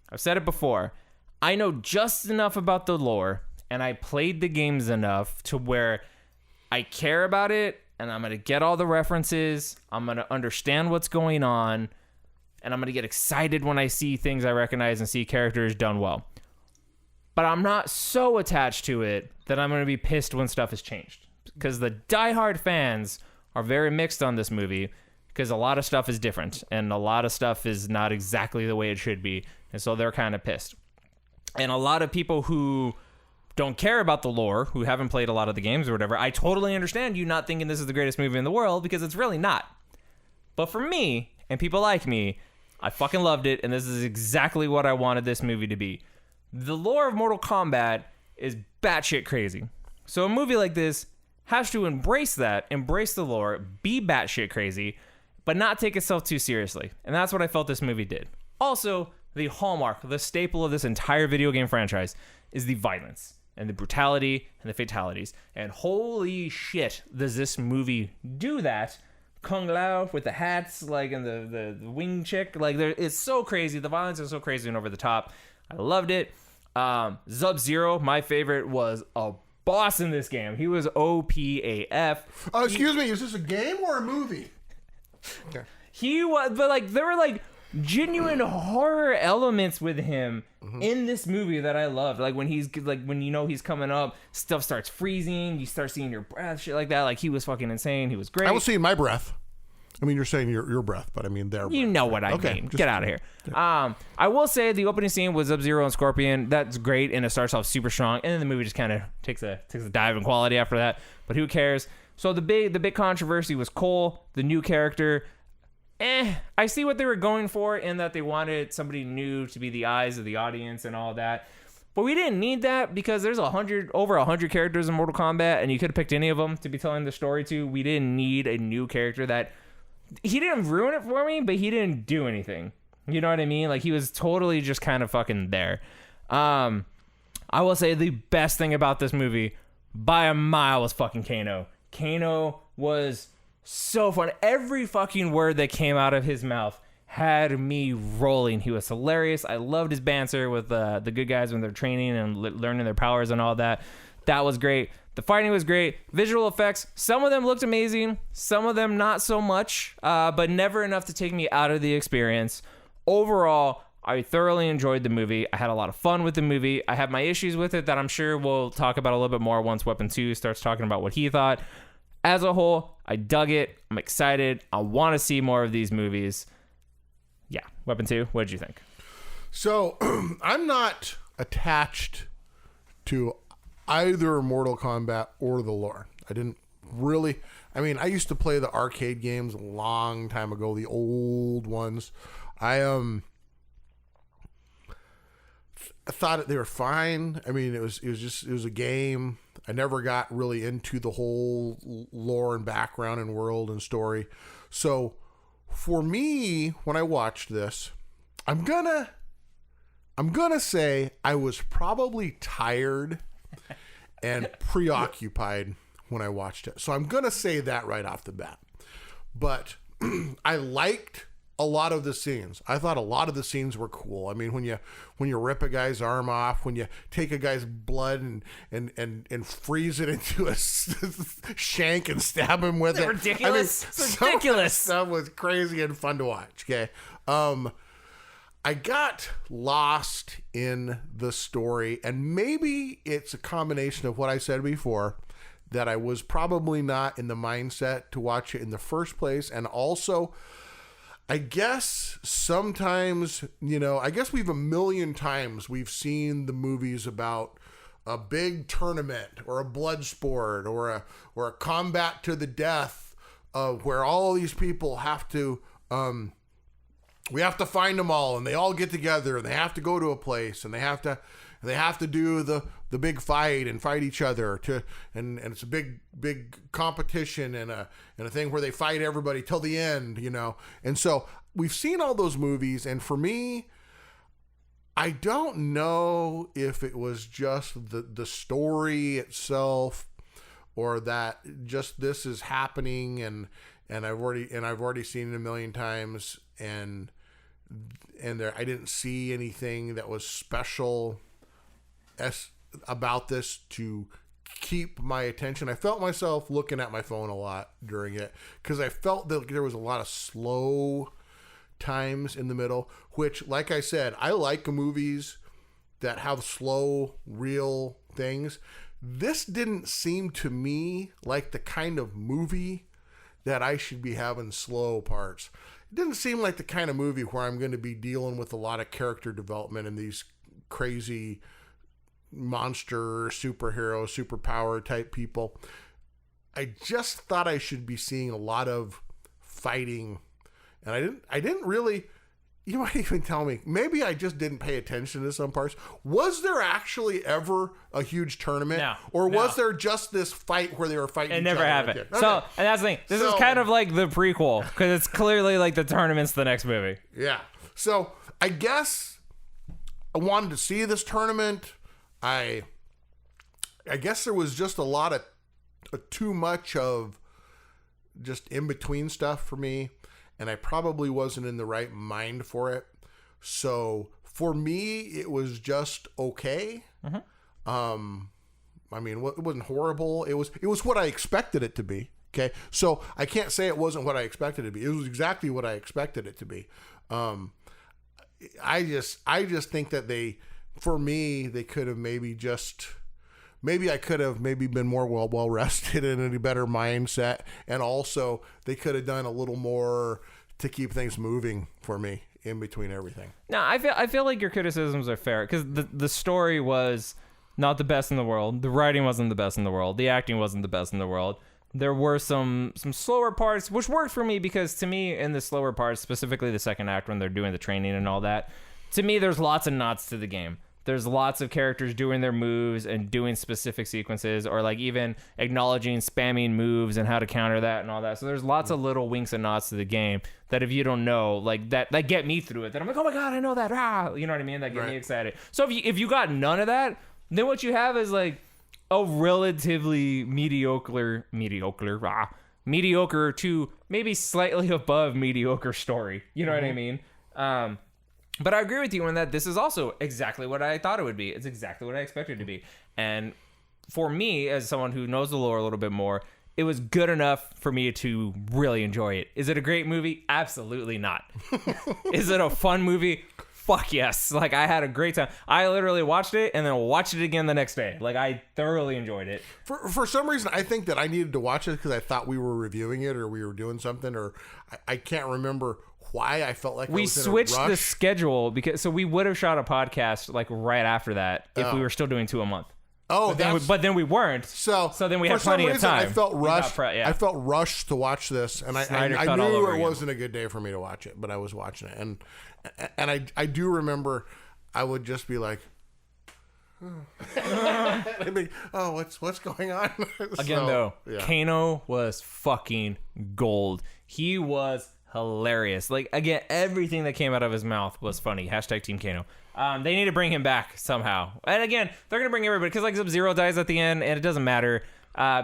I've said it before, I know just enough about the lore and I played the games enough to where I care about it and I'm going to get all the references. I'm going to understand what's going on and I'm going to get excited when I see things I recognize and see characters done well. But I'm not so attached to it that I'm going to be pissed when stuff has changed, because the diehard fans are very mixed on this movie because a lot of stuff is different and a lot of stuff is not exactly the way it should be. And so they're kind of pissed. And a lot of people who don't care about the lore, who haven't played a lot of the games or whatever, I totally understand you not thinking this is the greatest movie in the world, because it's really not. But for me, and people like me, I fucking loved it, and this is exactly what I wanted this movie to be. The lore of Mortal Kombat is batshit crazy. So a movie like this has to embrace the lore, be batshit crazy, but not take itself too seriously. And that's what I felt this movie did. Also, the hallmark, the staple of this entire video game franchise is the violence and the brutality and the fatalities. And holy shit, does this movie do that? Kung Lao with the hats, like, and the wing chick, like, it's so crazy. The violence is so crazy and over the top. I loved it. Sub-Zero, my favorite, was a boss in this game. He was OP-AF. Excuse me, is this a game or a movie? Okay. He was, but like, there were like genuine horror elements with him in this movie that I loved. Like when he's coming up, stuff starts freezing, you start seeing your breath, shit like that. Like, he was fucking insane. He was great. I was seeing my breath. I mean, you're saying your breath, but I mean their breath. You know what I mean. Get out of here. Yeah. I will say the opening scene with Sub-Zero and Scorpion, that's great, and it starts off super strong, and then the movie just kind of takes a dive in quality after that. But who cares? So the big controversy was Cole, the new character. I see what they were going for in that they wanted somebody new to be the eyes of the audience and all that. But we didn't need that, because there's over 100 characters in Mortal Kombat, and you could have picked any of them to be telling the story to. We didn't need a new character that... He didn't ruin it for me, but he didn't do anything. You know what I mean? Like, he was totally just kind of fucking there. I will say the best thing about this movie, by a mile, was fucking Kano. Kano was so fun. Every fucking word that came out of his mouth had me rolling. He was hilarious. I loved his banter with the good guys when they're training and learning their powers and all that. That was great. The fighting was great. Visual effects, some of them looked amazing, some of them not so much, but never enough to take me out of the experience. Overall, I thoroughly enjoyed the movie. I had a lot of fun with the movie. I have my issues with it that I'm sure we'll talk about a little bit more once Weapon 2 starts talking about what he thought. As a whole, I dug it. I'm excited. I want to see more of these movies. Yeah. Weapon 2, what did you think? So I'm not attached to either Mortal Kombat or the lore. I didn't really. I mean, I used to play the arcade games a long time ago, the old ones. I thought they were fine. I mean, it was a game. I never got really into the whole lore and background and world and story. So for me, when I watched this, I'm gonna say I was probably tired and preoccupied when I watched it. So I'm gonna say that right off the bat. But I liked a lot of the scenes. I thought a lot of the scenes were cool. I mean, when you rip a guy's arm off, when you take a guy's blood and freeze it into a shank and stab him with it. Ridiculous. I mean, it's ridiculous. Stuff was crazy and fun to watch. Okay. I got lost in the story, and maybe it's a combination of what I said before, that I was probably not in the mindset to watch it in the first place, and also I guess sometimes, I guess we've a million times we've seen the movies about a big tournament or a blood sport or a combat to the death, where all these people have to, we have to find them all, and they all get together, and they have to go to a place, and they have to do the big fight and fight each other and it's a big competition and a thing where they fight everybody till the end, And so we've seen all those movies, and for me, I don't know if it was just the story itself, or that just this is happening and I've already seen it a million times, and there I didn't see anything that was special about this to keep my attention. I felt myself looking at my phone a lot during it because I felt that there was a lot of slow times in the middle, which, like I said, I like movies that have slow, real things. This didn't seem to me like the kind of movie that I should be having slow parts. It didn't seem like the kind of movie where I'm going to be dealing with a lot of character development and these crazy monster, superhero, superpower type people. I just thought I should be seeing a lot of fighting, and I didn't really. You might even tell me, maybe I just didn't pay attention to some parts. Was there actually ever a huge tournament? No. Or was there just this fight where they were fighting It each never other? happened. Okay. So, and that's the thing. This is kind of like the prequel, because it's clearly like the tournament's the next movie. Yeah. So, I guess I wanted to see this tournament. I guess there was just a lot of too much of just in-between stuff for me, and I probably wasn't in the right mind for it. So for me, it was just okay. Mm-hmm. I mean, it wasn't horrible. It was what I expected it to be. Okay, so I can't say it wasn't what I expected it to be. It was exactly what I expected it to be. I just think that they could have maybe I could have been more well rested and in a better mindset, and also they could have done a little more to keep things moving for me in between everything. No, I feel like your criticisms are fair, because the story was not the best in the world, the writing wasn't the best in the world, the acting wasn't the best in the world. There were some slower parts, which worked for me, because to me, in the slower parts, specifically the second act when they're doing the training and all that, to me, there's lots of nods to the game. There's lots of characters doing their moves and doing specific sequences, or like even acknowledging spamming moves and how to counter that and all that. So there's lots of little winks and nods to the game that if you don't know, like that get me through it. That I'm like, oh my God, I know that. Ah, you know what I mean? That get me excited. So if you got none of that, then what you have is like a relatively mediocre to maybe slightly above mediocre story. You know what I mean? But I agree with you in that this is also exactly what I thought it would be. It's exactly what I expected it to be. And for me, as someone who knows the lore a little bit more, it was good enough for me to really enjoy it. Is it a great movie? Absolutely not. Is it a fun movie? Fuck yes. Like, I had a great time. I literally watched it and then watched it again the next day. Like, I thoroughly enjoyed it. For some reason, I think that I needed to watch it because I thought we were reviewing it or we were doing something, or I can't remember why I felt like I we was switched in a rush. the schedule because we would have shot a podcast like right after that if we were still doing 2 a month. Oh, but then we weren't. So then we had for some plenty of reason, time. I felt rushed. Yeah. I felt rushed to watch this, and Snyder I cut all knew over it again. wasn't a good day for me to watch it, but I was watching it, and I do remember I would just be like, I'd be, oh, what's going on? Again, yeah. Kano was fucking gold. He was hilarious. Like, again, everything that came out of his mouth was funny. Hashtag Team Kano. They need to bring him back somehow. And again, they're going to bring everybody because, like, Sub-Zero dies at the end, and it doesn't matter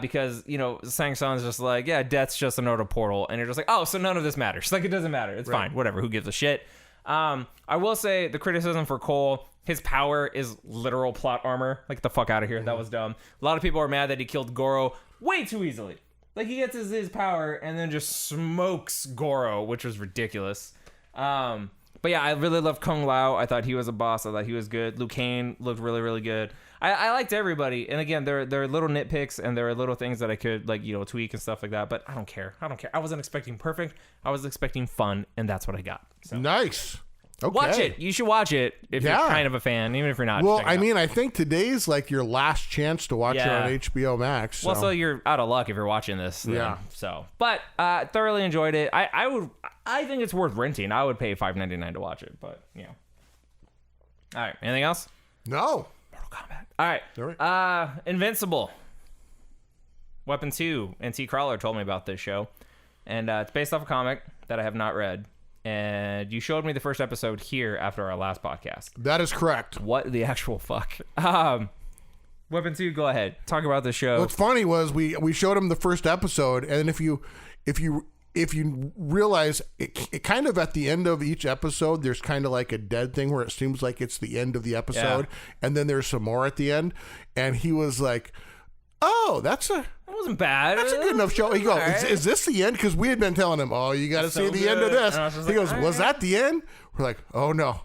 because, you know, Sang Son's just like, yeah, death's just another portal. And you're just like, oh, so none of this matters. Like, it doesn't matter. It's fine. Whatever. Who gives a shit? I will say the criticism for Cole, his power is literal plot armor. Like, the fuck out of here. That was dumb. A lot of people are mad that he killed Goro way too easily. Like, he gets his power and then just smokes Goro, which was ridiculous. But yeah, I really loved Kung Lao. I thought he was a boss. I thought he was good. Liu Kang looked really, really good. I liked everybody. And again, there are little nitpicks and there are little things that I could, like, you know, tweak and stuff like that. But I don't care. I wasn't expecting perfect. I was expecting fun, and that's what I got. So. Nice. Okay. Watch it. You should watch it if you're kind of a fan, even if you're not. Well, I mean, I think today's like your last chance to watch it on HBO Max. So. Well, so you're out of luck if you're watching this. Then, yeah. So, but thoroughly enjoyed it. I think it's worth renting. I would pay $5.99 to watch it. But yeah. All right. Anything else? No. Mortal Kombat. All right. Invincible. Weapon 2. NT Crawler told me about this show, and it's based off a comic that I have not read. And you showed me the first episode here after our last podcast. That is correct. What the actual fuck? Weapon 2, go ahead. Talk about the show. What's funny was we showed him the first episode, and if you realize it kind of at the end of each episode, there's kind of like a dead thing where it seems like it's the end of the episode, and then there's some more at the end. And he was like, "Oh, that wasn't bad. That's a good enough show." He goes, right. Is this the end? Because we had been telling him, "Oh, you got to see the end of this." He goes, "Was that the end?" We're like, "Oh no,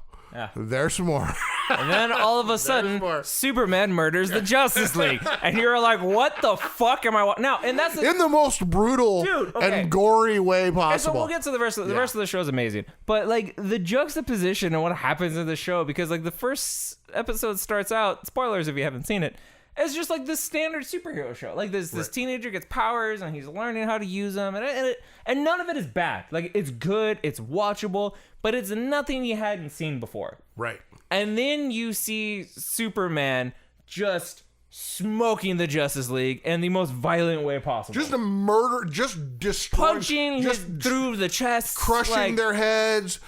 there's some more." And then all of a sudden, Superman murders the Justice League, and you're like, "What the fuck am I?" Now, and that's in the most brutal and gory way possible. And so we'll get to the rest of the rest of the show is amazing, but like the juxtaposition and what happens in the show, because like the first episode starts out, spoilers if you haven't seen it. It's just like this standard superhero show. Like this teenager gets powers and he's learning how to use them, and none of it is bad. Like it's good, it's watchable, but it's nothing you hadn't seen before. Right. And then you see Superman just smoking the Justice League in the most violent way possible. Just a murder, just destroying, punching through the chest, crushing their heads,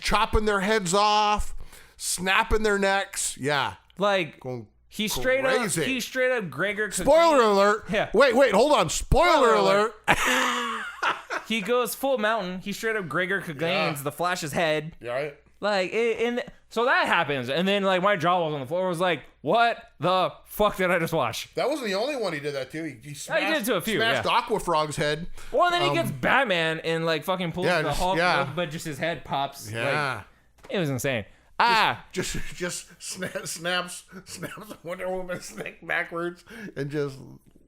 chopping their heads off, snapping their necks. Yeah. Like He straight up Gregor. Spoiler alert. Yeah. Wait, hold on. Spoiler alert. He goes full mountain. He straight up Gregor Clegane's the Flash's head. Yeah, right. Like, so that happens. And then, like, my jaw was on the floor. I was like, what the fuck did I just watch? That wasn't the only one he did that to. He smashed, he did it to a few, smashed Aquafrog's head. Well, then he gets Batman and, like, fucking pulls the Hulk, but just his head pops. Yeah. Like, it was insane. Just snaps Wonder Woman's neck backwards and just...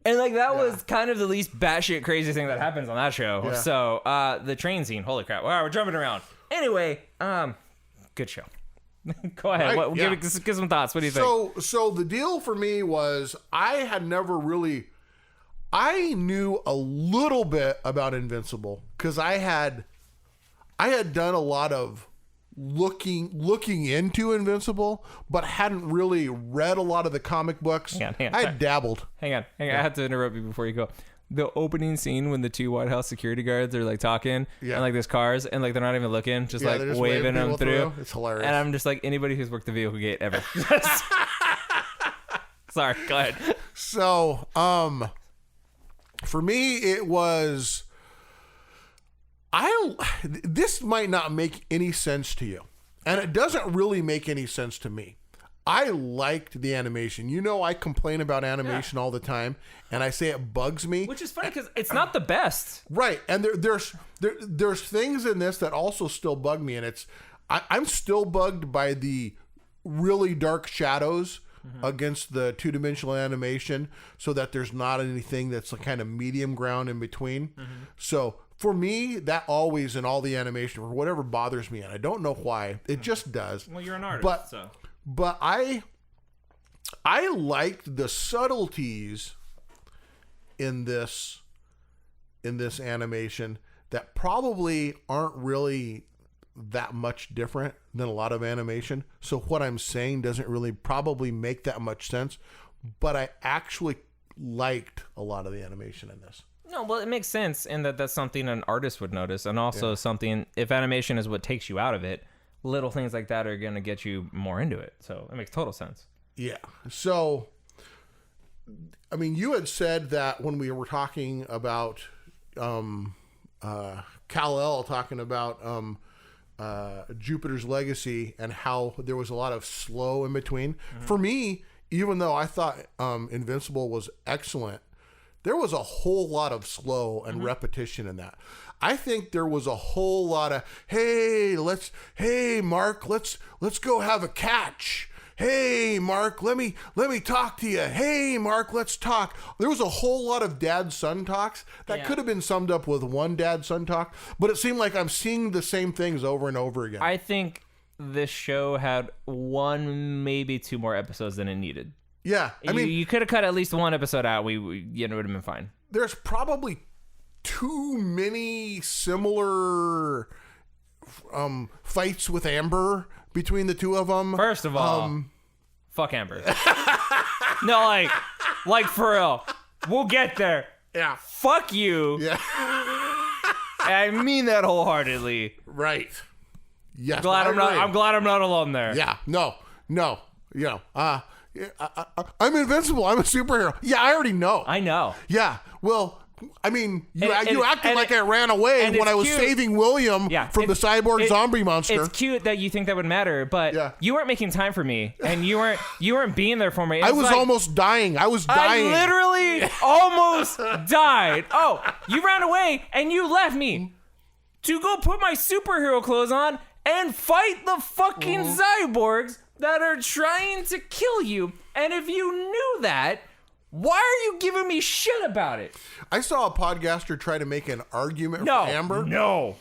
And, like, that was kind of the least batshit crazy thing that happens on that show. Yeah. So, the train scene, holy crap. All right, we're jumping around. Anyway, good show. Go ahead. Right, give some thoughts. What do you think? So the deal for me was I knew a little bit about Invincible because I had done a lot of looking into Invincible, but hadn't really read a lot of the comic books. Hang on, I had dabbled. Hang on. I have to interrupt you before you go. The opening scene when the two White House security guards are like talking and like there's cars and like they're not even looking, just like just waving them through. It's hilarious. And I'm just like, anybody who's worked the vehicle gate ever. Sorry, go ahead. So, for me, it was. This might not make any sense to you, and it doesn't really make any sense to me. I liked the animation. You know, I complain about animation all the time, and I say it bugs me. Which is funny because it's not the best, right? And there's things in this that also still bug me, and I'm still bugged by the really dark shadows against the two-dimensional animation, so that there's not anything that's a kind of medium ground in between. So for me, that always in all the animation or whatever bothers me, and I don't know why, it just does. Well, you're an artist, so. But I liked the subtleties in this animation that probably aren't really that much different than a lot of animation. So what I'm saying doesn't really probably make that much sense, but I actually liked a lot of the animation in this. No, well, it makes sense in that that's something an artist would notice, and also something, if animation is what takes you out of it, little things like that are going to get you more into it. So it makes total sense. Yeah. So, I mean, you had said that when we were talking about Kal-El talking about Jupiter's Legacy and how there was a lot of slow in between. Mm-hmm. For me, even though I thought Invincible was excellent, there was a whole lot of slow and repetition in that. I think there was a whole lot of, hey Mark, let's go have a catch. Hey Mark, let me talk to you. Hey Mark, let's talk. There was a whole lot of dad-son talks that could have been summed up with one dad-son talk, but it seemed like I'm seeing the same things over and over again. I think this show had one, maybe two more episodes than it needed. Yeah, I mean, you could have cut at least one episode out. It would have been fine. There's probably too many similar fights with Amber between the two of them. First of all, fuck Amber. No, like for real. We'll get there. Yeah. Fuck you. Yeah. I mean that wholeheartedly. Right. Yes. I'm glad I'm not alone there. Yeah. No. You know. I'm invincible. I'm a superhero. Yeah, I already know. I know. Yeah. Well, I mean, you acted like I ran away when I was saving William from the cyborg zombie monster. It's cute that you think that would matter, but you weren't making time for me, and you weren't being there for me. I was almost dying. I literally almost died. Oh, you ran away and you left me to go put my superhero clothes on and fight the fucking cyborgs that are trying to kill you. And if you knew that, why are you giving me shit about it? I saw a podcaster try to make an argument for Amber. No.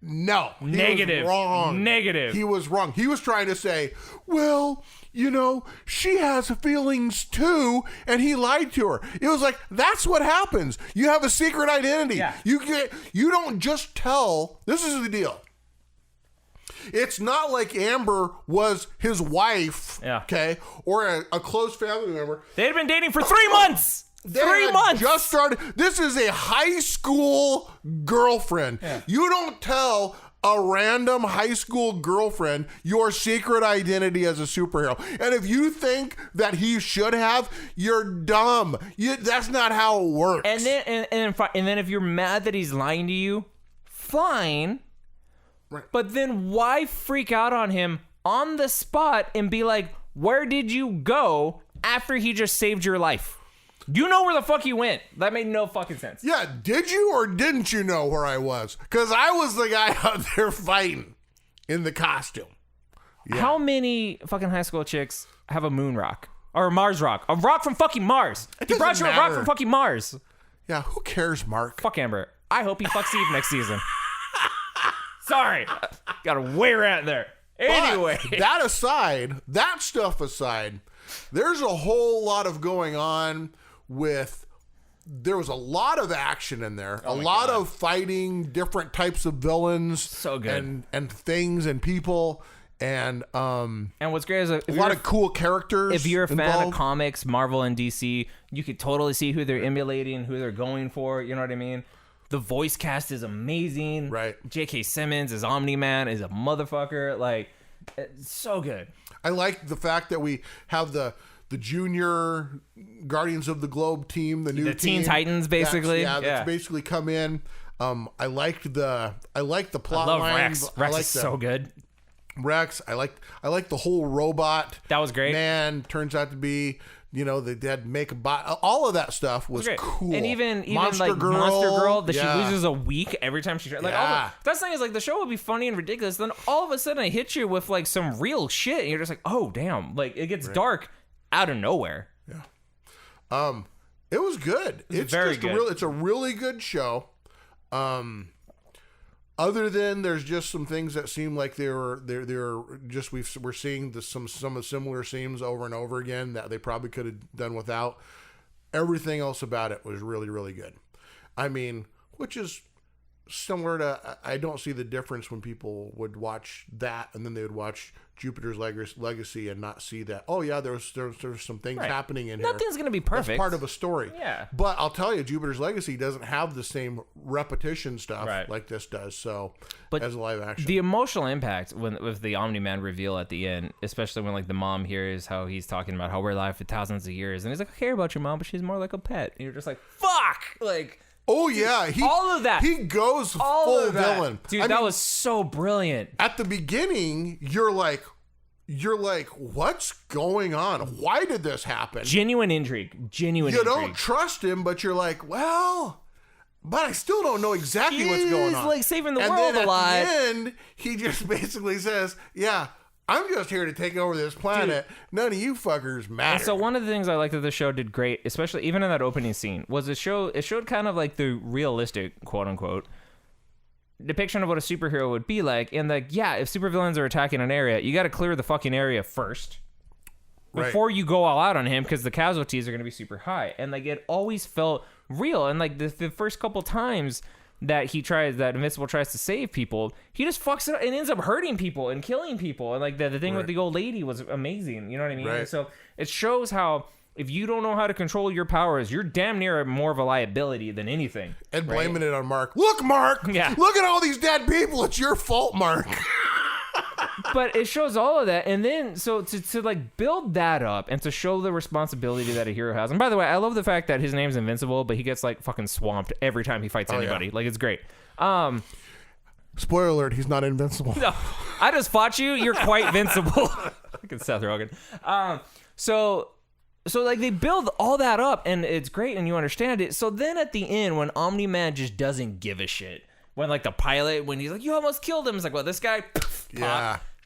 Negative. Negative. He was wrong. He was trying to say, well, you know, she has feelings too, and he lied to her. It was like, that's what happens. You have a secret identity. Yeah. You don't just tell. This is the deal. It's not like Amber was his wife, okay, or a close family member. They had been dating for 3 months. They just started. This is a high school girlfriend. Yeah. You don't tell a random high school girlfriend your secret identity as a superhero. And if you think that he should have, you're dumb. That's not how it works. And then if you're mad that he's lying to you, fine. Right. But then why freak out on him on the spot and be like, where did you go after he just saved your life? You know where the fuck he went. That made no fucking sense. Yeah, did you or didn't you know where I was? Because I was the guy out there fighting in the costume. Yeah. How many fucking high school chicks have a moon rock? Or a Mars rock? A rock from fucking Mars. He brought you a rock from fucking Mars. Yeah, who cares, Mark? Fuck Amber. I hope he fucks Eve next season. Sorry. Got a way right there. Anyway. But that stuff aside, there's a whole lot of going on with, there was a lot of action in there. A lot of fighting different types of villains. So good. And things and people. And what's great is a lot of cool characters. If you're a fan of comics, Marvel and DC, you could totally see who they're emulating, who they're going for. You know what I mean? The voice cast is amazing. Right. J.K. Simmons as Omni-Man is a motherfucker. Like, it's so good. I like the fact that we have the junior Guardians of the Globe team, the new Teen Titans, basically. That's basically come in. I like the plot line. I love Rex. Rex is so good. Rex. I like the whole robot. That was great. Man turns out to be. You know, they had make a bot. All of that stuff was cool. And even Monster Girl, that she loses a week every time she tries. Like, that's the thing is, like, the show would be funny and ridiculous. Then all of a sudden, it hits you with like some real shit, and you're just like, oh damn! Like, it gets dark out of nowhere. Yeah. It was good. It's very just good. It's a really good show. Other than there's just some things that seem like they're just we're seeing some similar themes over and over again that they probably could have done without. Everything else about it was really, really good. I mean, which is similar to, I don't see the difference when people would watch that and then they would watch Jupiter's Legacy and not see that, oh yeah, there's some things happening in here. Nothing's going to be perfect. That's part of a story. Yeah. But I'll tell you, Jupiter's Legacy doesn't have the same repetition stuff like this does, so as a live action. The emotional impact with the Omni-Man reveal at the end, especially when like the mom hears how he's talking about how we're alive for thousands of years, and he's like, I care about your mom, but she's more like a pet. And you're just like, fuck! Like... Oh yeah, all of that. He goes full villain. Dude, that was so brilliant. At the beginning, you're like, what's going on? Why did this happen? Genuine intrigue. You don't trust him, but you're like, well, but I still don't know exactly what's going on. He's like saving the and world then a lot. At the end, he just basically says, yeah, I'm just here to take over this planet. Dude. None of you fuckers matter. And so one of the things I like that the show did great, especially even in that opening scene, was it showed kind of like the realistic, quote unquote, depiction of what a superhero would be like. And like, yeah, if supervillains are attacking an area, you got to clear the fucking area first before you go all out on him, because the casualties are going to be super high. And like, it always felt real. And like the first couple times that Invincible tries to save people, he just fucks it up and ends up hurting people and killing people. And like the thing with the old lady was amazing. You know what I mean? And so it shows how if you don't know how to control your powers, you're damn near more of a liability than anything. And blaming it on Mark. Look, Mark! Yeah. Look at all these dead people. It's your fault, Mark. But it shows all of that, and then so to like build that up and to show the responsibility that a hero has. And by the way, I love the fact that his name's Invincible, but he gets like fucking swamped every time he fights anybody. Yeah. Like, it's great. Spoiler alert: he's not invincible. No, I just fought you. You're quite invincible. Look at Seth Rogen. So like they build all that up, and it's great, and you understand it. So then at the end, when Omni-Man just doesn't give a shit. When like the pilot, when he's like, you almost killed him. It's like, well, this guy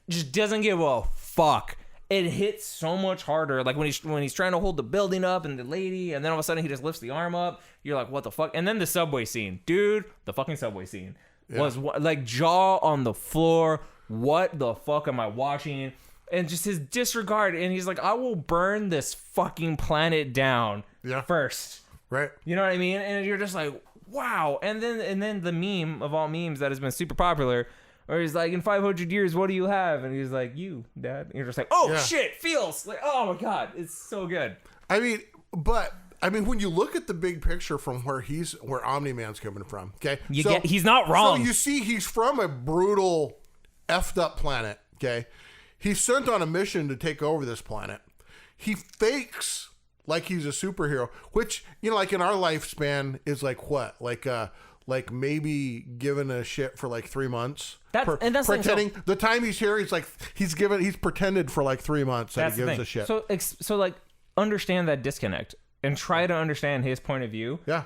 just doesn't give a fuck. It hits so much harder. Like when he's trying to hold the building up and the lady, and then all of a sudden he just lifts the arm up. You're like, what the fuck? And then the subway scene. Dude, the fucking subway scene was like jaw on the floor. What the fuck am I watching? And just his disregard. And he's like, I will burn this fucking planet down first. Right. You know what I mean? And you're just like, wow. And then the meme of all memes that has been super popular, where he's like, in 500 years, what do you have? And he's like, you, Dad. And you're just like, oh shit, feels like, oh my God, it's so good. I mean, when you look at the big picture from where Omni-Man's coming from, okay? He's not wrong. So you see he's from a brutal, effed up planet, okay? He's sent on a mission to take over this planet. He fakes like he's a superhero, which, you know, like in our lifespan is like what? Like maybe giving a shit for like 3 months. That's pretending. The time he's here, he's pretended for like 3 months that he gives a shit. So like understand that disconnect and try to understand his point of view. Yeah.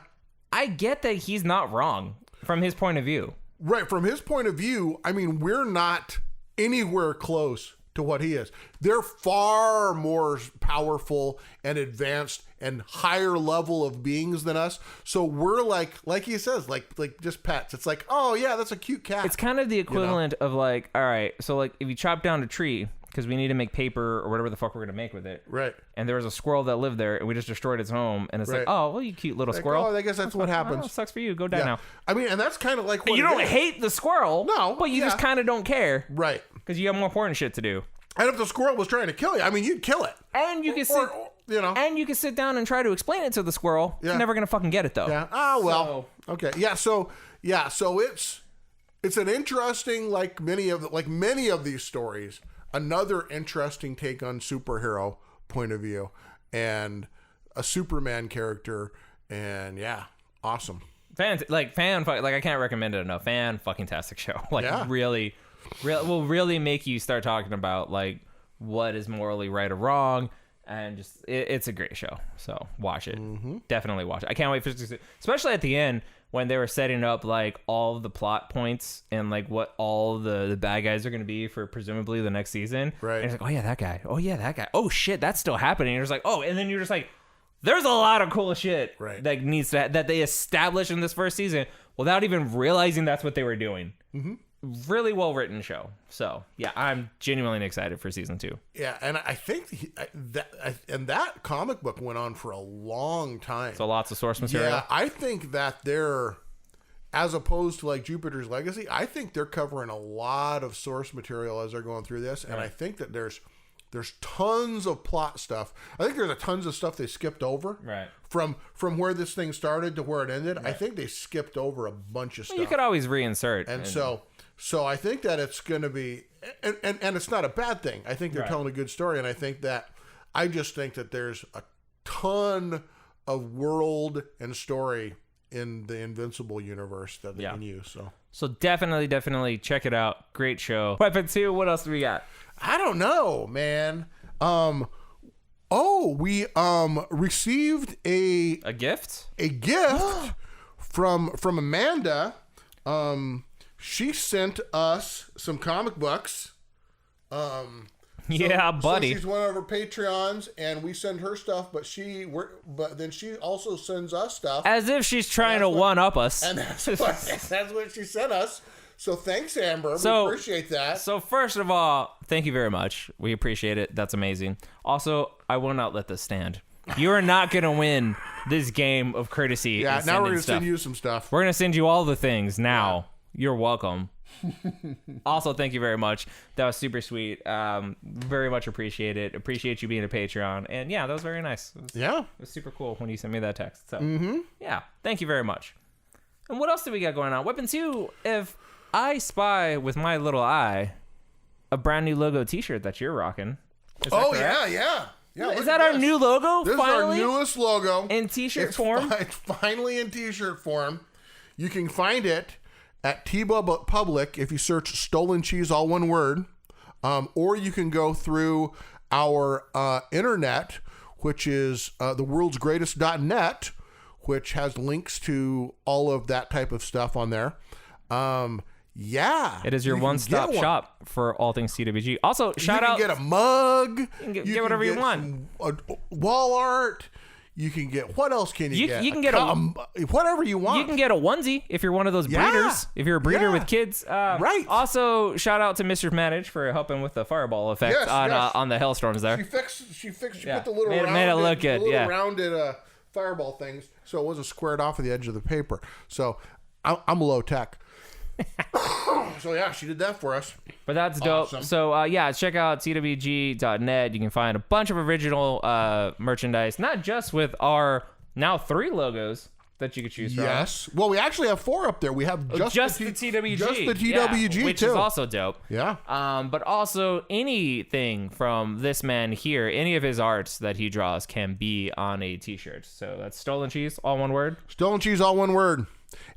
I get that he's not wrong from his point of view. Right. From his point of view, I mean, we're not anywhere close to what he is. They're far more powerful and advanced and higher level of beings than us. So we're like he says, like just pets. It's like, oh yeah, that's a cute cat. It's kind of the equivalent of like, all right, so like if you chop down a tree because we need to make paper or whatever the fuck we're gonna make with it, right? And there was a squirrel that lived there, and we just destroyed its home, and it's like, oh well, you cute little squirrel. Oh, I guess that's what happens. Oh, sucks for you. Go die now. I mean, and that's kind of like what you don't hate the squirrel, no, but you just kind of don't care, right? Because you have more important shit to do. And if the squirrel was trying to kill you, I mean, you'd kill it. And you can sit, and you can sit down and try to explain it to the squirrel. Yeah. You're never gonna fucking get it though. Yeah. Oh well. So. Okay. Yeah. So it's an interesting, like many of these stories, another interesting take on superhero point of view and a Superman character, and awesome. Fan, I can't recommend it enough. Fan-fucking-tastic show. Really will really make you start talking about like what is morally right or wrong, and just it's a great show. So watch it. Mm-hmm. Definitely watch it. I can't wait for it, especially at the end when they were setting up like all of the plot points and like what all the bad guys are going to be for presumably the next season. Right. And it's like, oh yeah, that guy. Oh yeah, that guy. Oh shit, that's still happening. And you're just like, oh, and then you're just like, there's a lot of cool shit that needs that they established in this first season. without even realizing that's what they were doing. Really well written show. So yeah, I'm genuinely excited for season 2. Yeah, and I think that comic book went on for a long time. So lots of source material. Yeah, I think that they're, as opposed to like Jupiter's Legacy, I think they're covering a lot of source material as they're going through this, and I think that there's tons of plot stuff. I think there's tons of stuff they skipped over. Right. From where this thing started to where it ended. Right. I think they skipped over a bunch of stuff. You could always reinsert. And so I think that it's going to be, and it's not a bad thing. I think they're telling a good story, and I just think that there's a ton of world and story in the Invincible universe that they can use. So definitely check it out. Great show. Weapon 2, what else do we got? I don't know, man. We received a gift? A gift from Amanda. She sent us some comic books. Yeah, buddy. So she's one of our Patreons, and we send her stuff, but then she also sends us stuff. As if she's trying to one-up us. And that's what she sent us. So thanks, Amber. We appreciate that. So first of all, thank you very much. We appreciate it. That's amazing. Also, I will not let this stand. You are not going to win this game of courtesy. Yeah, now we're going to send you some stuff. We're going to send you all the things now. Yeah. You're welcome. Also, thank you very much. That was super sweet. Very much appreciated. Appreciate you being a Patreon. And yeah, that was very nice. It was super cool when you sent me that text. So yeah, thank you very much. And what else do we got going on? Weapon 2, if I spy with my little eye a brand new logo t-shirt that you're rocking. Yeah. Is that our new logo? This finally? is our newest logo. In t-shirt form? It's finally in t-shirt form. You can find it at T-Public if you search Stolen Cheese, all one word. Or you can go through our internet, which is theworldsgreatest.net, which has links to all of that type of stuff on there. It is your one-stop shop for all things TWG. Also, shout out. You can get a mug. You can get whatever you want. Wall art. You can get, what else can you get? You can get whatever you want. You can get a onesie if you're one of those breeders. If you're a breeder with kids. Right. Also, shout out to Mr. Manage for helping with the fireball effect on the hailstorms there. She put the little made it look good. Rounded fireball things so it wasn't squared off of the edge of the paper. So I'm low tech. So yeah, she did that for us. But that's dope. Awesome. So check out twg.net. You can find a bunch of original merchandise, not just with our now 3 logos that you could choose from. Yes. Well, we actually have 4 up there. We have just the TWG. Just the TWG, which too. is also dope. Yeah. But also anything from this man here, any of his arts that he draws can be on a t-shirt. So that's Stolen Cheese, all one word. Stolen Cheese, all one word.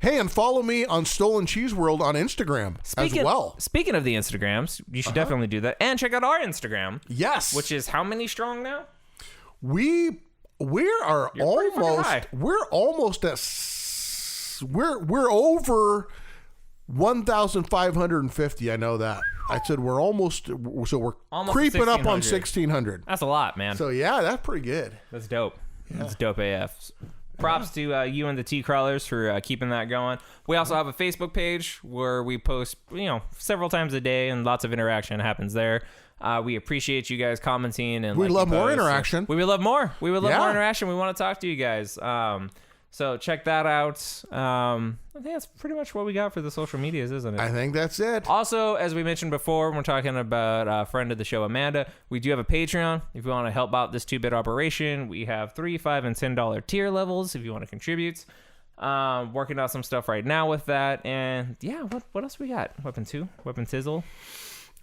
Hey, and follow me on Stolen Cheese World on Instagram as well. Speaking of the Instagrams, you should definitely do that. And check out our Instagram. Yes. Which is how many strong now? We're over 1,550. I know that. I said we're almost creeping up on 1,600. That's a lot, man. So yeah, that's pretty good. That's dope. Yeah. That's dope AF. Props to you and the T-Crawlers for keeping that going. We also have a Facebook page where we post, several times a day, and lots of interaction happens there. We appreciate you guys commenting, and we love more interaction. We would love more. We would love more interaction. We want to talk to you guys. So check that out. I think that's pretty much what we got for the social medias, isn't it? I think that's it. Also, as we mentioned before, when we're talking about a friend of the show, Amanda, we do have a Patreon. If you want to help out this 2-bit operation, we have $3, $5, and $10 tier levels if you want to contribute. Working out some stuff right now with that. And yeah, what else we got? Weapon 2? Weapon Tizzle?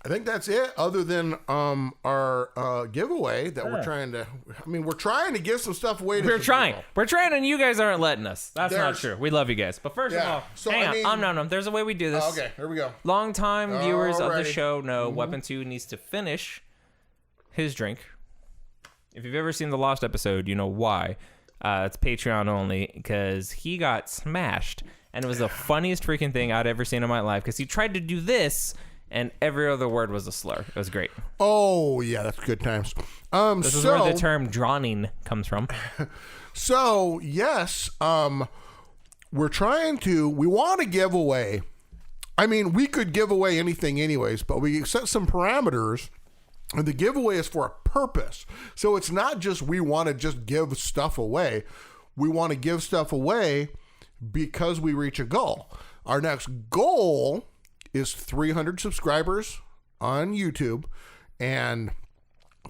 I think that's it, other than our giveaway that we're trying to... we're trying to give some stuff away to We're trying, and you guys aren't letting us. That's not true. We love you guys. But first of all, hang on. There's a way we do this. Okay, here we go. Long-time viewers of the show know Weapon 2 needs to finish his drink. If you've ever seen the Lost episode, you know why. It's Patreon only, because he got smashed. And it was the funniest freaking thing I'd ever seen in my life, because he tried to do this... and every other word was a slur. It was great. Oh, yeah, that's good times. This is where the term drowning comes from. So, yes, we want to give away. I mean, we could give away anything anyways, but we set some parameters, and the giveaway is for a purpose. So it's not just we want to just give stuff away. We want to give stuff away because we reach a goal. Our next goal is 300 subscribers on YouTube, and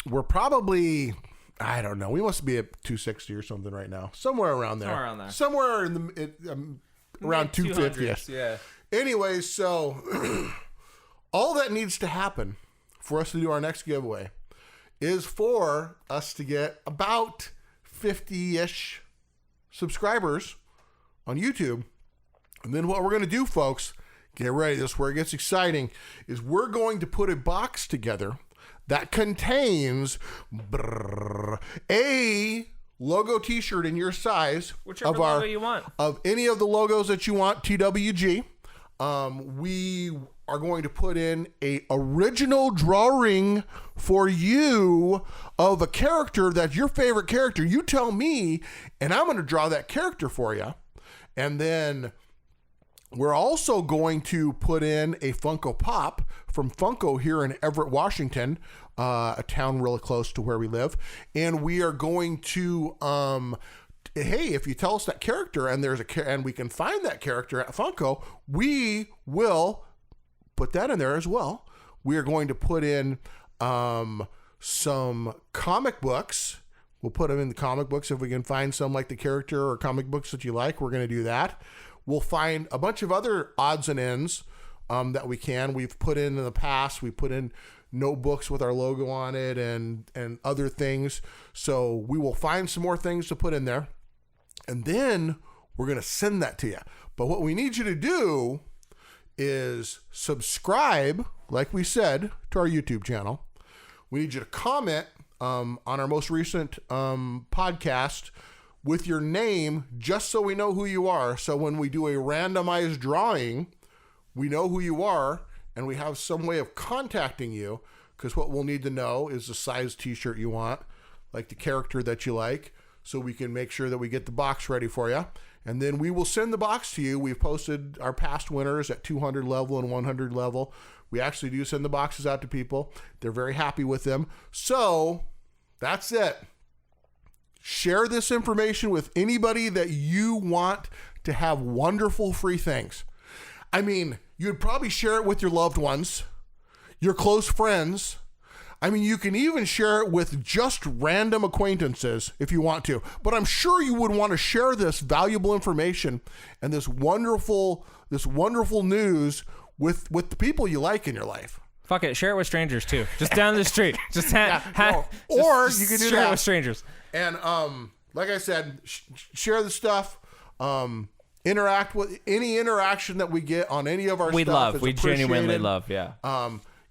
we're probably, I don't know, we must be at 260 or something right now. Somewhere around there. Somewhere in the around 250. Yeah. Anyways, so all that needs to happen for us to do our next giveaway is for us to get about 50-ish subscribers on YouTube. And then what we're going to do, folks, get ready, this is where it gets exciting, is we're going to put a box together that contains a logo t-shirt in your size. Whichever logo you want. Of any of the logos that you want, TWG. We are going to put in a original drawing for you of a character that's your favorite character. You tell me, and I'm going to draw that character for you. And then we're also going to put in a Funko Pop from Funko here in Everett, Washington, a town really close to where we live. And we are going to, hey, if you tell us that character and we can find that character at Funko, we will put that in there as well. We are going to put in some comic books. We'll put them in the comic books if we can find some like the character or comic books that you like. We're going to do that. We'll find a bunch of other odds and ends that we can. We've put in the past. We put in notebooks with our logo on it and other things. So we will find some more things to put in there. And then we're going to send that to you. But what we need you to do is subscribe, like we said, to our YouTube channel. We need you to comment on our most recent podcast with your name, just so we know who you are. So when we do a randomized drawing, we know who you are, and we have some way of contacting you, because what we'll need to know is the size t-shirt you want, like the character that you like, so we can make sure that we get the box ready for you. And then we will send the box to you. We've posted our past winners at 200 level and 100 level. We actually do send the boxes out to people. They're very happy with them. So that's it. Share this information with anybody that you want to have wonderful free things. I mean, you'd probably share it with your loved ones, your close friends. I mean, you can even share it with just random acquaintances if you want to. But I'm sure you would want to share this valuable information and this wonderful news with the people you like in your life. Fuck it, share it with strangers too. Just down the street. Just you can do share that it with strangers. And like I said, share the stuff. Interact with any interaction that we get on any of our stuff. We genuinely love. Yeah.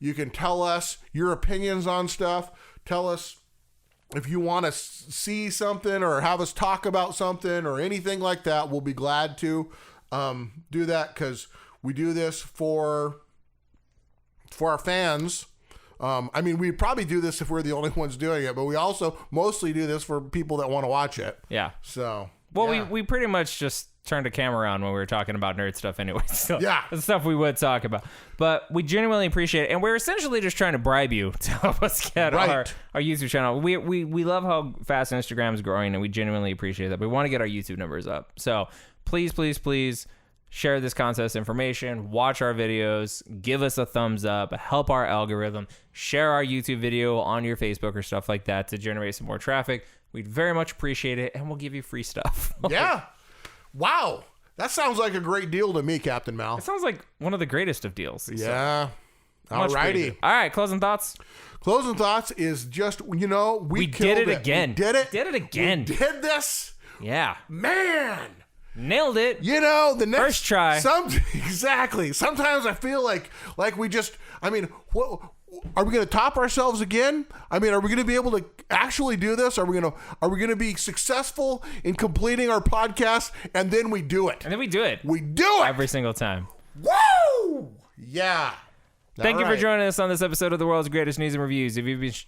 You can tell us your opinions on stuff. Tell us if you want to see something or have us talk about something or anything like that. We'll be glad to do that, because we do this for our fans. I mean, we'd probably do this if we're the only ones doing it, but we also mostly do this for people that want to watch it. Yeah. So, well, yeah. we pretty much just turned a camera on when we were talking about nerd stuff anyway. So yeah. That's stuff we would talk about. But we genuinely appreciate it. And we're essentially just trying to bribe you to help us get our YouTube channel. We love how fast Instagram is growing, and we genuinely appreciate that. We want to get our YouTube numbers up. So please, please, please share this contest information, watch our videos, give us a thumbs up, help our algorithm, share our YouTube video on your Facebook or stuff like that to generate some more traffic. We'd very much appreciate it, and we'll give you free stuff. Yeah. Wow. That sounds like a great deal to me, Captain Mal. It sounds like one of the greatest of deals. Yeah. All righty. All right, closing thoughts? Closing thoughts is just, we did it again. We did it. Did it again. We did this. Yeah. Man. Nailed it. The next first try. Exactly. Sometimes I feel like we just, what are we going to top ourselves again? Are we going to be able to actually do this? Are we going to be successful in completing our podcast? And then we do it. And then we do it. We do it every single time. Woo! Yeah. Thank you for joining us on this episode of the world's greatest news and reviews.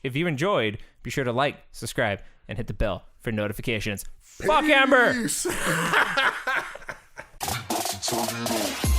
If you enjoyed, be sure to like, subscribe, and hit the bell for notifications. Fuck Amber. Turn it up.